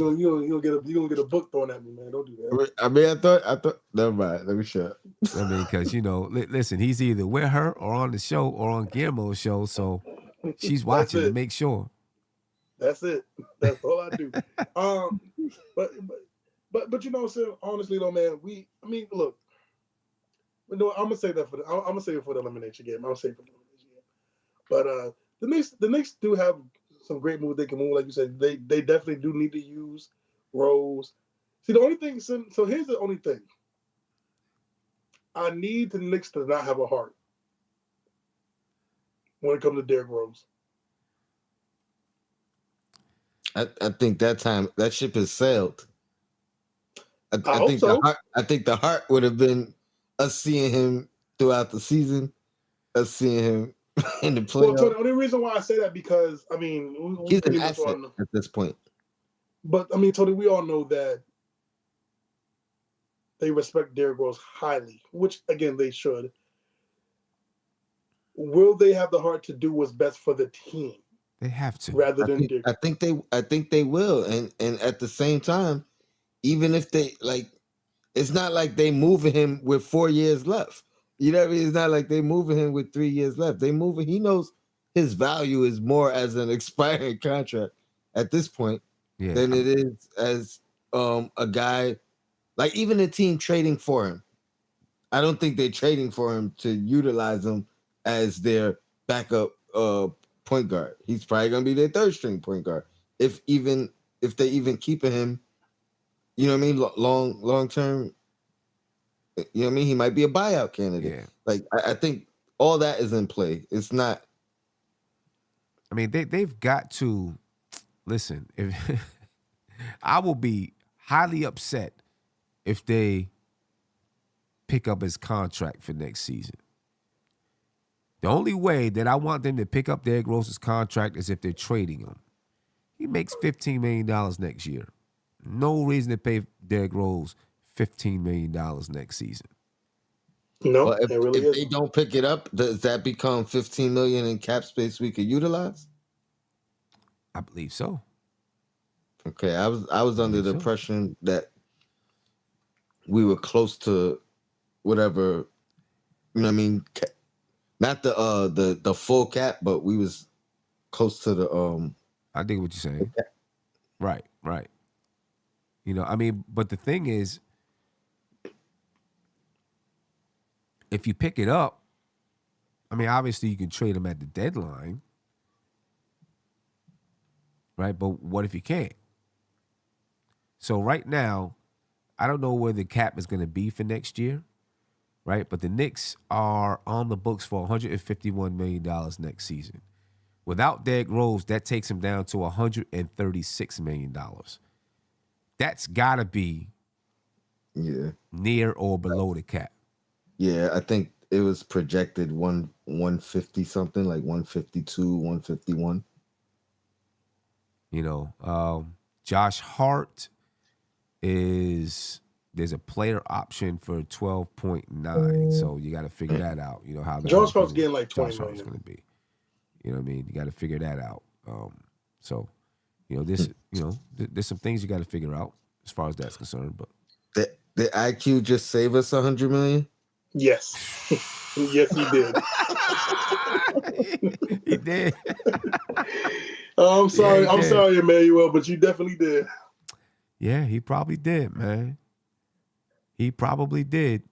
gonna get a book thrown at me, man. Don't do that. I mean, I thought. Never mind. Let me shut up. I mean, because listen, he's either with her or on the show or on Guillermo's show, so she's watching to make sure. That's it. That's all I do. But you know, so honestly though, man, look. No, I'm gonna say that I'm gonna save it for the elimination game. I'm gonna save it for the elimination game. But the Knicks do have some great moves they can move. Like you said, they definitely do need to use Rose. See, the only thing. So here's the only thing. I need the Knicks to not have a heart when it comes to Derrick Rose. I think that ship has sailed. I think so. I think the heart would have been us seeing him throughout the season, us seeing him in the playoffs. Well, Tony, the only reason why I say that because he's an asset at this point. But Tony, we all know that they respect Derrick Rose highly, which again they should. Will they have the heart to do what's best for the team? They have to. Rather than Derrick. I think they will, and at the same time, even if they like, it's not like they moving him with 4 years left. You know what I mean? It's not like they moving him with 3 years left. They moving. He knows his value is more as an expiring contract at this point than it is as a guy. Like even a team trading for him, I don't think they're trading for him to utilize him as their backup point guard. He's probably gonna be their third string point guard. If they even keeping him, you know what I mean, long term. You know what I mean? He might be a buyout candidate. Yeah. Like I think all that is in play. It's not. I mean, they've got to listen. If I will be highly upset if they pick up his contract for next season. The only way that I want them to pick up Derrick Rose's contract is if they're trading him. He makes $15 million next year. No reason to pay Derrick Rose $15 million next season. No, Well, if is. they don't pick it up, does that become $15 million in cap space we could utilize? I believe so. Okay, I was under the impression that we were close to whatever. You know what I mean? Not the full cap, but we was close to the I think what you're saying. Right. You know, I mean, but the thing is, if you pick it up, I mean, obviously you can trade him at the deadline, right? But what if you can't? So right now, I don't know where the cap is going to be for next year, right? But the Knicks are on the books for $151 million next season. Without Derrick Rose, that takes him down to $136 million. That's got to be near or below the cap. Yeah, I think it was projected 150 something, like 152, 151. You know, Josh Hart there's a player option for 12.9, so you got to figure that out. You know how Josh Hart's getting like 20 Josh Hart's million. going to be. You know what I mean? You got to figure that out. So, you know, there's some things you got to figure out. as far as that's concerned. But Did IQ just save us $100 million? Yes. Yes, he did. he did. Oh, I'm sorry. he I'm did. sorry, Emmanuel, but you definitely did. Yeah, he probably did, man. He probably did.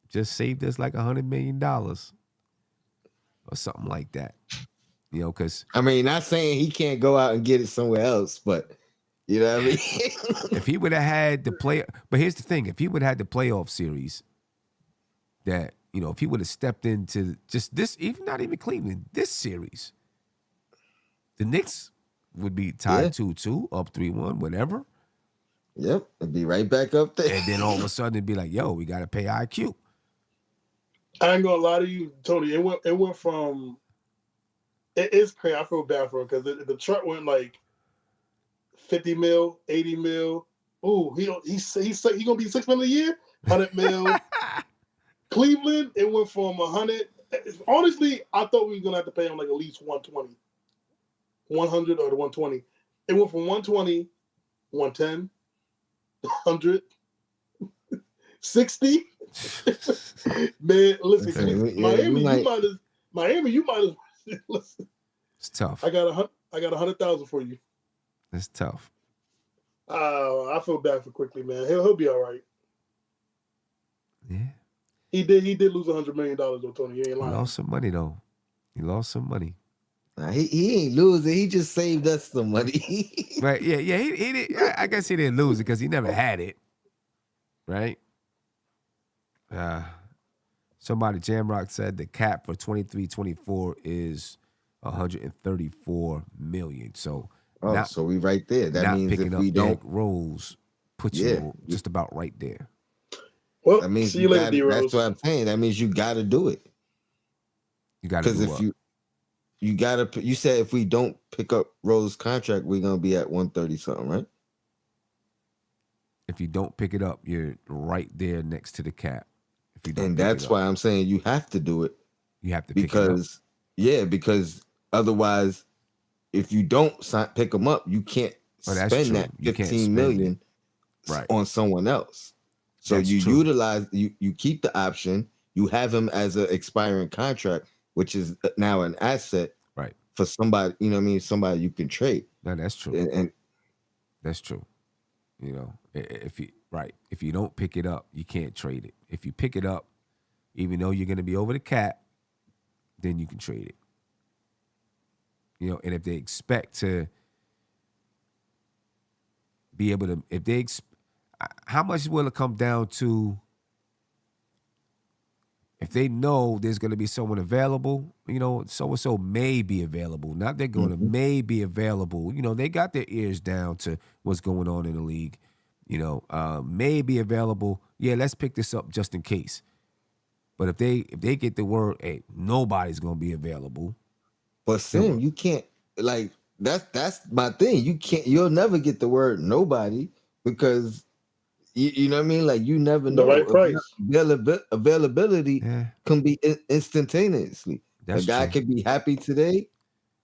Just saved us like $100 million or something like that. You know, because I mean, not saying he can't go out and get it somewhere else, but you know what I mean? if he would have had the play, but here's the thing: if he would have had the playoff series, that if he would have stepped into just this, even not even Cleveland, this series, the Knicks would be tied 2-2, up 3-1, whatever. Yep, it'd be right back up there. And then all of a sudden it'd be like, yo, we got to pay IQ. I ain't gonna lie to you, Tony. It went from. It's crazy. I feel bad for him because the chart went like 50 mil, 80 mil. Ooh, he's gonna be $6 million a year, 100 mil. Cleveland, it went from 100. Honestly, I thought we were gonna have to pay him like at least 120, 100 or the 120. It went from 120, 110, 100, 60. Man, listen, Miami, you might as listen. It's tough. I got 100,000 for you. It's tough. I feel bad for Quickly, man. He'll be all right. Yeah. He did lose $100 million though, Tony. You ain't lying. He lost some money though. He lost some money. He ain't losing. He just saved us some money. Right? Yeah. He did. I guess he didn't lose it because he never had it. Right? Somebody, Jamrock said the cap for 23-24 is $134 million. So, so we right there. That means if we don't Rose, put you just about right there. Well, that means see you later, D-Rose. That's what I'm saying. That means you got to do it. You got to do because if you got to. You said if we don't pick up Rose's contract, we're gonna be at 130 something, right? If you don't pick it up, you're right there next to the cap. If you don't, and that's why I'm saying you have to do it. You have to pick it up. Because otherwise, if you don't pick them up, you can't spend that $15 million on someone else. So utilize you keep the option. You have him as an expiring contract, which is now an asset, right? For somebody, you know what I mean, somebody you can trade. No, that's true. And that's true. If you don't pick it up, you can't trade it. If you pick it up, even though you're going to be over the cap, then you can trade it. And if they expect to be able to, how much will it come down to? If they know there's going to be someone available, so-and-so may be available. Not they're going to may be available. They got their ears down to what's going on in the league. May be available. Yeah, let's pick this up just in case. But if they get the word, hey, nobody's going to be available. But Sim, you can't, like, that's my thing. You'll never get the word nobody because you know what I mean? Like, you never know. The right price. Availability can be instantaneously. A guy could be happy today,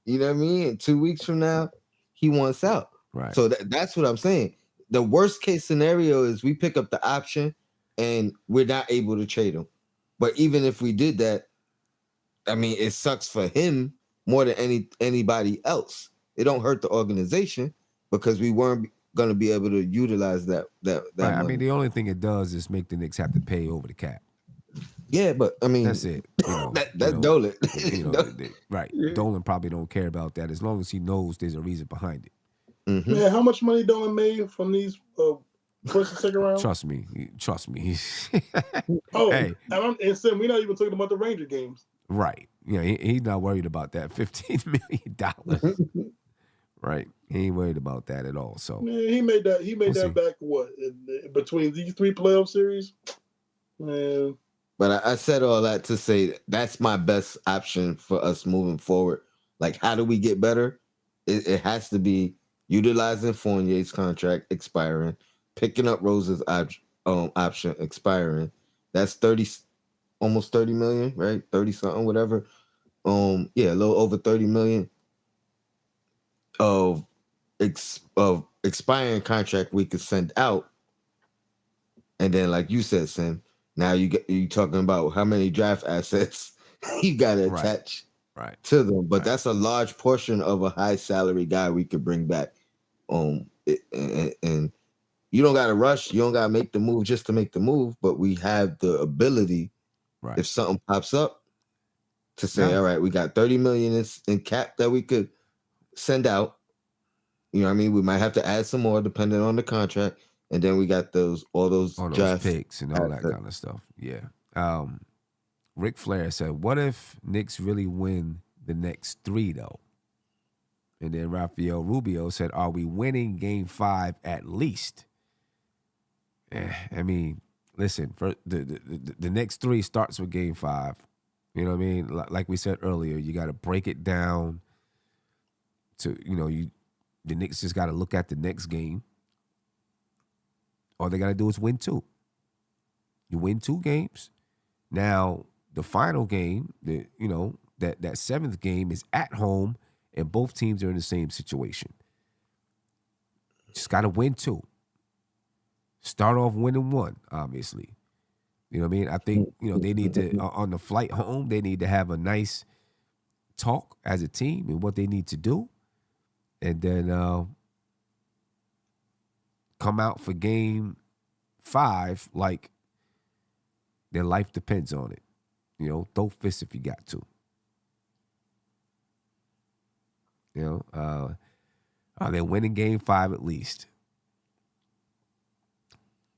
you know what I mean? And 2 weeks from now, he wants out. Right. So that's what I'm saying. The worst case scenario is we pick up the option and we're not able to trade him. But even if we did that, I mean, it sucks for him more than anybody else. It don't hurt the organization because we weren't going to be able to utilize that right. money. I mean, the only thing it does is make the Knicks have to pay over the cap. Yeah, but I mean, that's it. That's Dolan. Right. Yeah. Dolan probably don't care about that as long as he knows there's a reason behind it. Mm-hmm. Man, how much money Dolan made from these first and second round? Trust me. Hey. And Sim, we're not even talking about the Ranger games. Right. He's not worried about that $15 million. Right. He ain't worried about that at all. So man, he made that back what between these 3 playoff series. Man. But I said all that to say that's my best option for us moving forward. Like, how do we get better? It has to be utilizing Fournier's contract expiring, picking up Rose's option expiring. That's almost 30 million, right? 30 something, whatever. A little over 30 million of expiring contract we could send out, and then like you said, Sim, now you talking about how many draft assets you got to Right. attach Right. to them, but Right. that's a large portion of a high salary guy we could bring back. And you don't got to rush, you don't got to make the move just to make the move, but we have the ability, Right. if something pops up, to say, Nah. all right, we got 30 million in cap that we could send out. You know what I mean? We might have to add some more depending on the contract. And then we got all those draft picks and all that assets. kind of stuff. Yeah. Ric Flair said, "What if Knicks really win the next 3 though?" And then Rafael Rubio said, "Are we winning Game 5 at least?" I mean, listen, for the next 3 starts with Game 5. You know what I mean? Like we said earlier, you got to break it down to, the Knicks just got to look at the next game. All they got to do is win 2. You win 2 games. Now, the final game, that 7th game is at home, and both teams are in the same situation. Just got to win 2. Start off winning 1, obviously. You know what I mean? I think, they need to, on the flight home, they need to have a nice talk as a team and what they need to do. And then come out for Game 5 like their life depends on it. Throw fists if you got to. Are they winning Game 5 at least?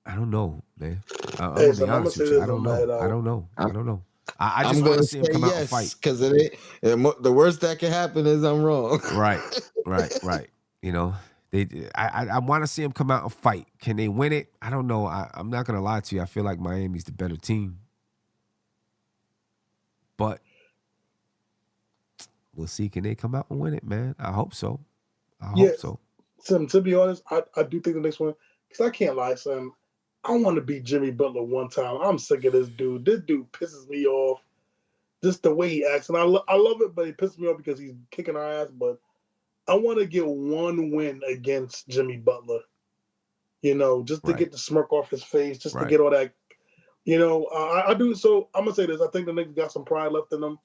I don't know, man. I'm Hey, gonna so be I'm gonna honest say with you. this I don't on my know. head I out. don't know. I don't know. I I'm just want going to to see him say come out and yes, fight. because the worst that can happen is I'm wrong. Right. I want to see him come out and fight. Can they win it? I don't know. I'm not gonna lie to you. I feel like Miami's the better team, but we'll see. Can they come out and win it, man? I hope so. I hope so. Sam, to be honest, I do think the next one, because I can't lie, Sam. I want to beat Jimmy Butler one time. I'm sick of this dude. This dude pisses me off. Just the way he acts. And I love it, but he pisses me off because he's kicking our ass. But I want to get one win against Jimmy Butler. Just to get the smirk off his face, just to get all that. I do. So I'm going to say this. I think the Knicks got some pride left in them.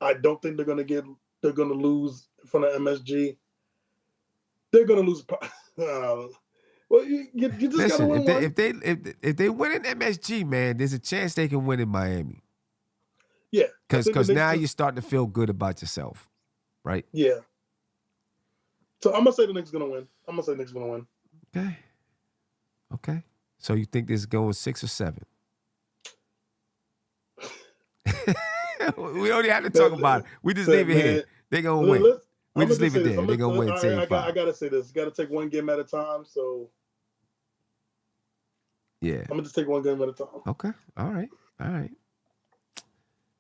I don't think they're going to lose in front of MSG. They're going to lose. Well, you just got to win one. If they win in MSG, man, there's a chance they can win in Miami. Yeah, because now you start to feel good about yourself, right? Yeah. So I'm gonna say the Knicks gonna win. Okay. So you think this is going 6 or 7? We only have to talk about it. We just leave it here. They gonna win. We just leave it there. They gonna win 10-5. I gotta say this. Got to take one game at a time. So yeah, I'm gonna just take one game at a time. Okay. All right.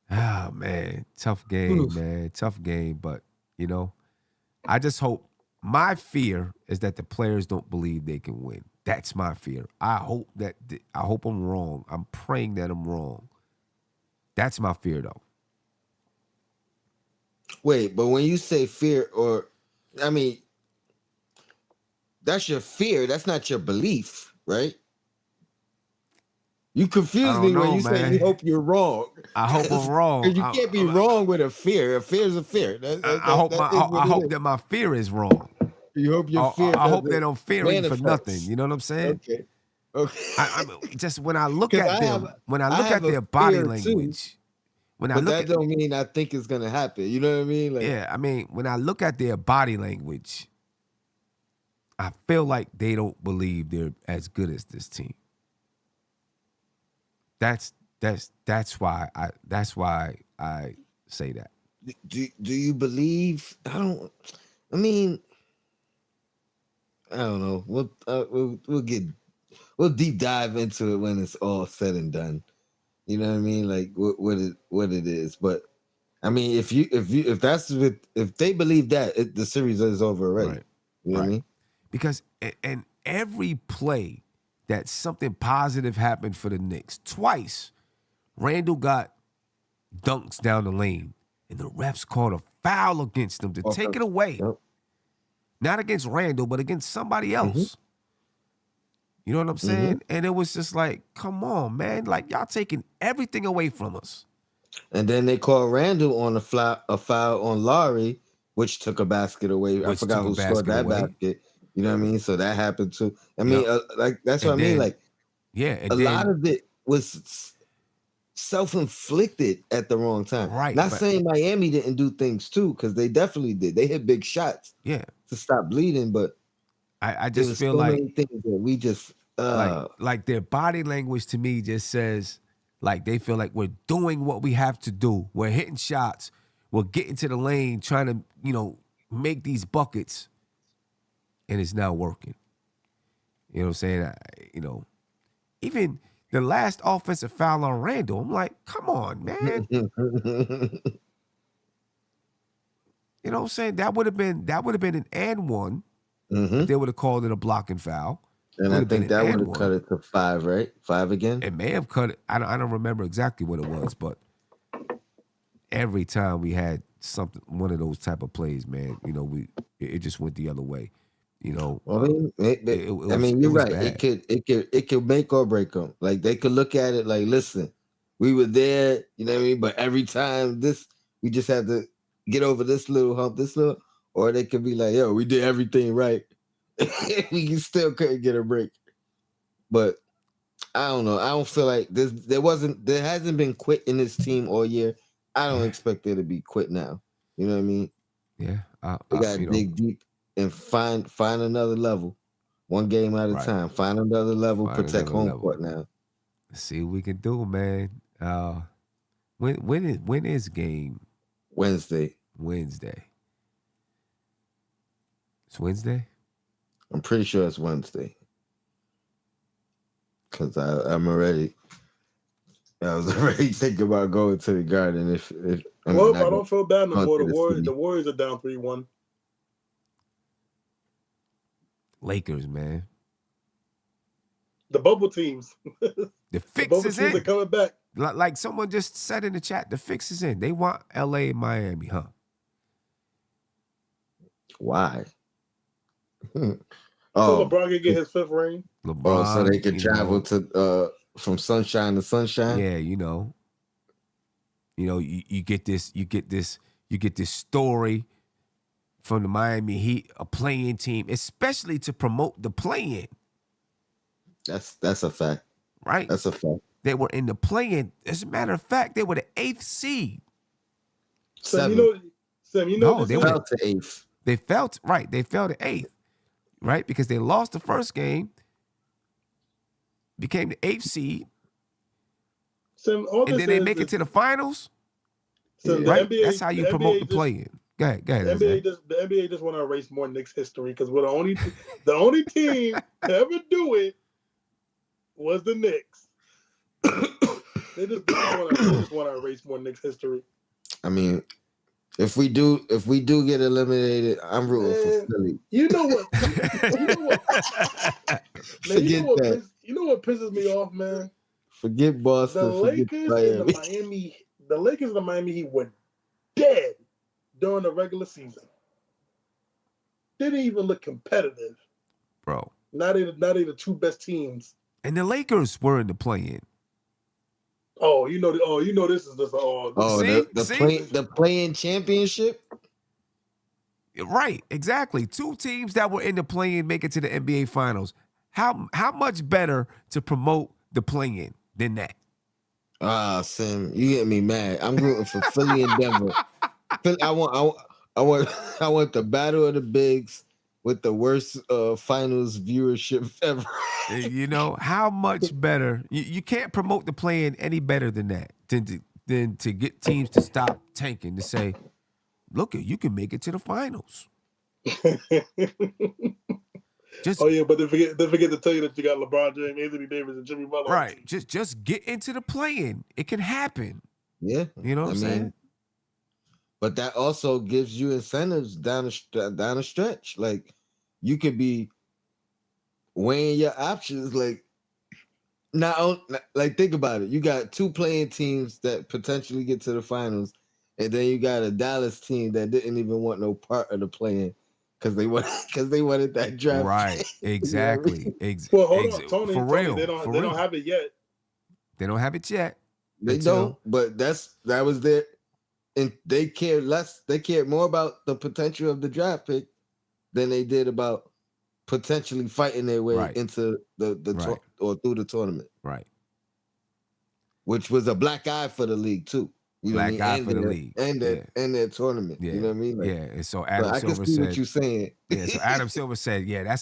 Oh man, tough game, man. Tough game. But I just hope. My fear is that the players don't believe they can win. That's my fear. I hope I'm wrong. I'm praying that I'm wrong. That's my fear, though. Wait, but when you say fear, that's your fear. That's not your belief, right? You confuse me when you say you hope you're wrong. I hope I'm wrong. You can't be wrong with a fear. A fear is a fear. I hope that my fear is wrong. You hope your fear. I hope they don't fear me for nothing. You know what I'm saying? Okay. I just when I look at them, when I look at their body language, that don't mean I think it's gonna happen. You know what I mean? Yeah, I mean, when I look at their body language, I feel like they don't believe they're as good as this team. That's why I say that. Do you believe? I don't know. We'll deep dive into it when it's all said and done. You know what I mean? Like what it is. But I mean, if they believe that, the series is over already. Right. You know what I mean? Because and every play that something positive happened for the Knicks, twice Randall got dunks down the lane and the refs called a foul against them to take it away. Yep. Not against Randall, but against somebody else. You know what I'm saying? And it was just like, come on, man. Like, y'all taking everything away from us. And then they called Randall on a foul on Laurie, which took a basket away. I Which forgot took a who scored basket that away. basket. You know what I mean? So that happened too. I mean, Yep. like that's And what I mean. then- Like, Yeah, and a then lot of it was self-inflicted at the wrong time. Right, Not but- saying Miami didn't do things too, because they definitely did. They hit big shots yeah, to stop bleeding, but I there just was feel so like many things that we just like their body language to me just says like they feel like we're doing what we have to do. We're hitting shots. We're getting to the lane, trying to, you know, make these buckets, and it's not working. You know what I'm saying? You know, even the last offensive foul on Randall, I'm like, come on, man. You know what I'm saying? That would have been an and one if they would have called it a blocking foul. and I think that would have cut it to 5, right? 5 again. It may have cut it. I don't remember exactly what it was, but every time we had one of those type of plays, man, you know, it just went the other way. You know, Well, I mean, you're right. bad. It could make or break them. Like they could look at it like, listen, we were there, you know what I mean? But every time we just had to get over this little hump, or they could be like, yo, we did everything right. We still couldn't get a break. But I don't know. I don't feel like there hasn't been quit in this team all year. I don't expect there to be quit now. You know what I mean? Yeah. We got to dig deep and find another level. One game at a time. Find another level. Protect home court now. See what we can do, man. When is game? Wednesday. It's Wednesday? I'm pretty sure it's Wednesday. Because I was already thinking about going to the Garden. I don't feel bad no more. The Warriors are down 3-1. Lakers, man. The bubble teams. The fix is in. Are coming back. Like someone just said in the chat, the fix is in. They want LA and Miami, huh? Why? So LeBron can get his 5th ring. LeBron, so they can travel to from sunshine to sunshine. Yeah, you get this story from the Miami Heat, a play-in team, especially to promote the play-in. That's a fact. Right? That's a fact. They were in the play-in. As a matter of fact, they were the 8th seed. Sam, they fell to 8th. They fell to 8th, right? Because they lost the first game, became the 8th seed, Sam, and then they make it to the finals. Sam, right? NBA, that's how you promote the play-in. Go ahead. The NBA just want to erase more Knicks history because we're the only team to ever do it was the Knicks. They just want to erase more Knicks history. I mean, if we do get eliminated, I'm rooting for Philly. You know what? You know what pisses me off, man? Forget Boston. The Lakers and the Miami Heat were dead during the regular season. Didn't even look competitive, bro. Not even the 2 best teams. And the Lakers were in the play-in. This is just the play-in championship. Right, exactly. 2 teams that were in the play-in make it to the NBA Finals. How much better to promote the play-in than that? Sam, you get me mad. I'm rooting for Philly and Denver. I want the battle of the bigs with the worst finals viewership ever. You know how much better you can't promote the play-in any better than that than to get teams to stop tanking to say, look, you can make it to the finals. But they forget to tell you that you got LeBron James, Anthony Davis, and Jimmy Butler. Right, just get into the play-in. It can happen. Yeah, you know what I'm saying. But that also gives you incentives down the stretch. Like you could be weighing your options. Like think about it. You got 2 playing teams that potentially get to the finals, and then you got a Dallas team that didn't even want no part of the play-in. because they wanted that draft. Right. Exactly. Well, hold on, Tony. For Tony, real. they don't have it yet. They don't have it yet. They don't, but that was their, and they cared less. They cared more about the potential of the draft pick than they did about potentially fighting their way into the or through the tournament. Right. Which was a black eye for the league too. You know what I mean? Black eye for the league. And their tournament. Yeah. You know what I mean? Like, yeah. And so Adam I Silver can see said, what you're saying. yeah, so Adam Silver said, yeah,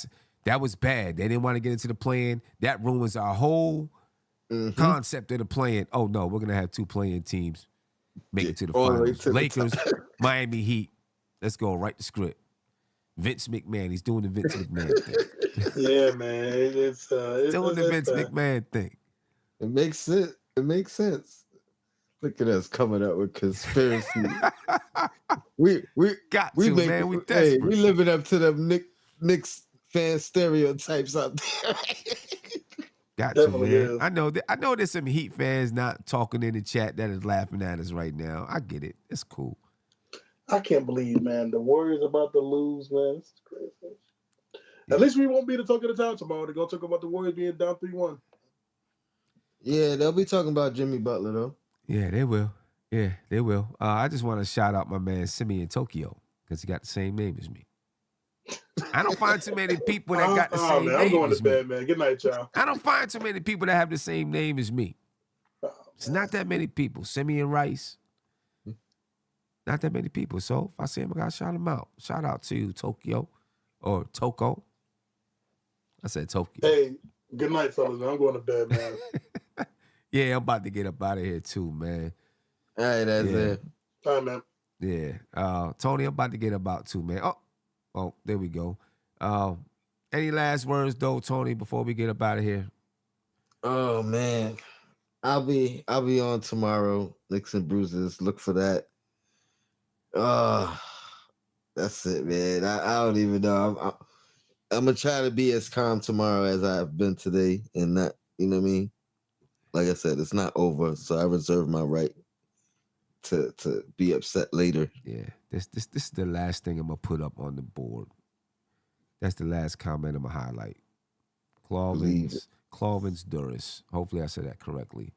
that was bad. They didn't want to get into the play-in. That ruins our whole concept of the play-in. Oh no, we're gonna have 2 play-in teams make it to the finals. Lakers, Miami Heat. Let's go. Write the script. Vince McMahon. He's doing the Vince McMahon thing. Yeah, man. It's doing the Vince McMahon thing. It makes sense. It makes sense. Look at us coming up with conspiracy. we got to, man. We desperate. We living up to them Knicks fan stereotypes out there. Got to, man. I know there's some Heat fans not talking in the chat that is laughing at us right now. I get it. It's cool. I can't believe, man, the Warriors about to lose, man. This is crazy. At least we won't be the talk of the town tomorrow. They're going to talk about the Warriors being down 3-1. Yeah, they'll be talking about Jimmy Butler, though. Yeah, they will. Yeah, they will. I just want to shout out my man Simeon Tokyo because he got the same name as me. I don't find too many people that got the same name as me. I'm going to bed, man. Good night, y'all. I don't find too many people that have the same name as me. It's not that many people. Simeon Rice. Not that many people. So if I see him, I got to shout him out. Shout out to you, Tokyo or Toko. I said Tokyo. Hey, good night, fellas. I'm going to bed, man. Yeah, I'm about to get up out of here too, man. All right, that's it. All right, man. Yeah. Tony, I'm about to get up out too, man. Oh, there we go. Any last words though, Tony, before we get up out of here? Oh man. I'll be on tomorrow. Knicks and Bruises. Look for that. That's it, man. I don't even know. I'm gonna try to be as calm tomorrow as I've been today, and not, you know what I mean. Like I said, it's not over, so I reserve my right to be upset later. Yeah, this is the last thing I'm gonna put up on the board. That's the last comment I'm gonna highlight. Clovins Duras. Hopefully I said that correctly,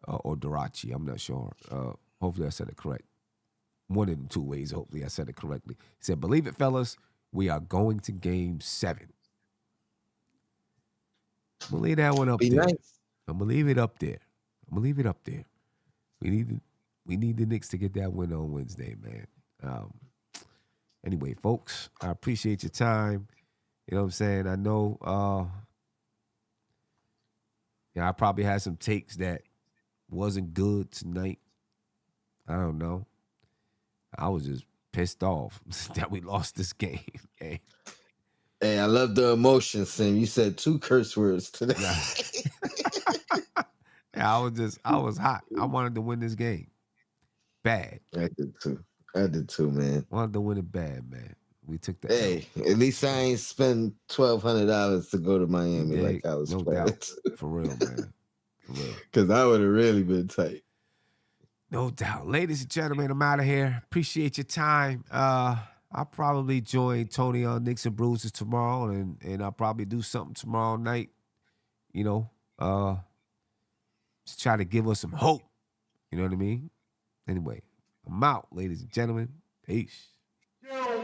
or Durachi. I'm not sure. Hopefully I said it correct. One of the 2 ways. Hopefully I said it correctly. He said, "Believe it, fellas. We are going to Game 7." I'm gonna leave that one up there. Nice. I'm gonna leave it up there. We need the Knicks to get that win on Wednesday, man. Anyway, folks, I appreciate your time. You know what I'm saying? I know I probably had some takes that wasn't good tonight. I don't know. I was just pissed off that we lost this game. Hey, I love the emotion, Sim. You said 2 curse words today. Yeah, I was hot. I wanted to win this game. Bad. I did too, man. Wanted to win it bad, man. We took the at least I ain't spend $1,200 to go to Miami like I was planning. Doubt. For real, man. For real. Because I would have really been tight. No doubt. Ladies and gentlemen, I'm out of here. Appreciate your time. I'll probably join Tony on Knicks and Bruises tomorrow, and I'll probably do something tomorrow night, you know, to try to give us some hope. You know what I mean? Anyway, I'm out, ladies and gentlemen. Peace.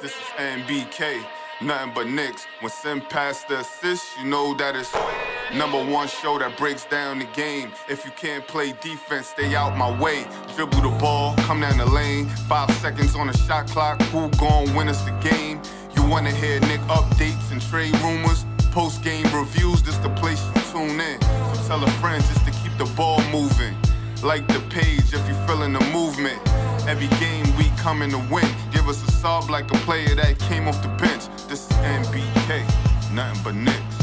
This is NBK, nothing but Knicks. When Sim passed the assist, you know that it's #1 show that breaks down the game. If you can't play defense, stay out my way. Dribble the ball, come down the lane. 5 seconds on the shot clock, who gon' win us the game? You wanna hear Nick updates and trade rumors? Postgame reviews, this the place to tune in. So tell a friend just to keep the ball moving. Like the page if you feeling the movement. Every game we coming to win. Give us a sub like a player that came off the bench. This is NBK, nothing but Knicks.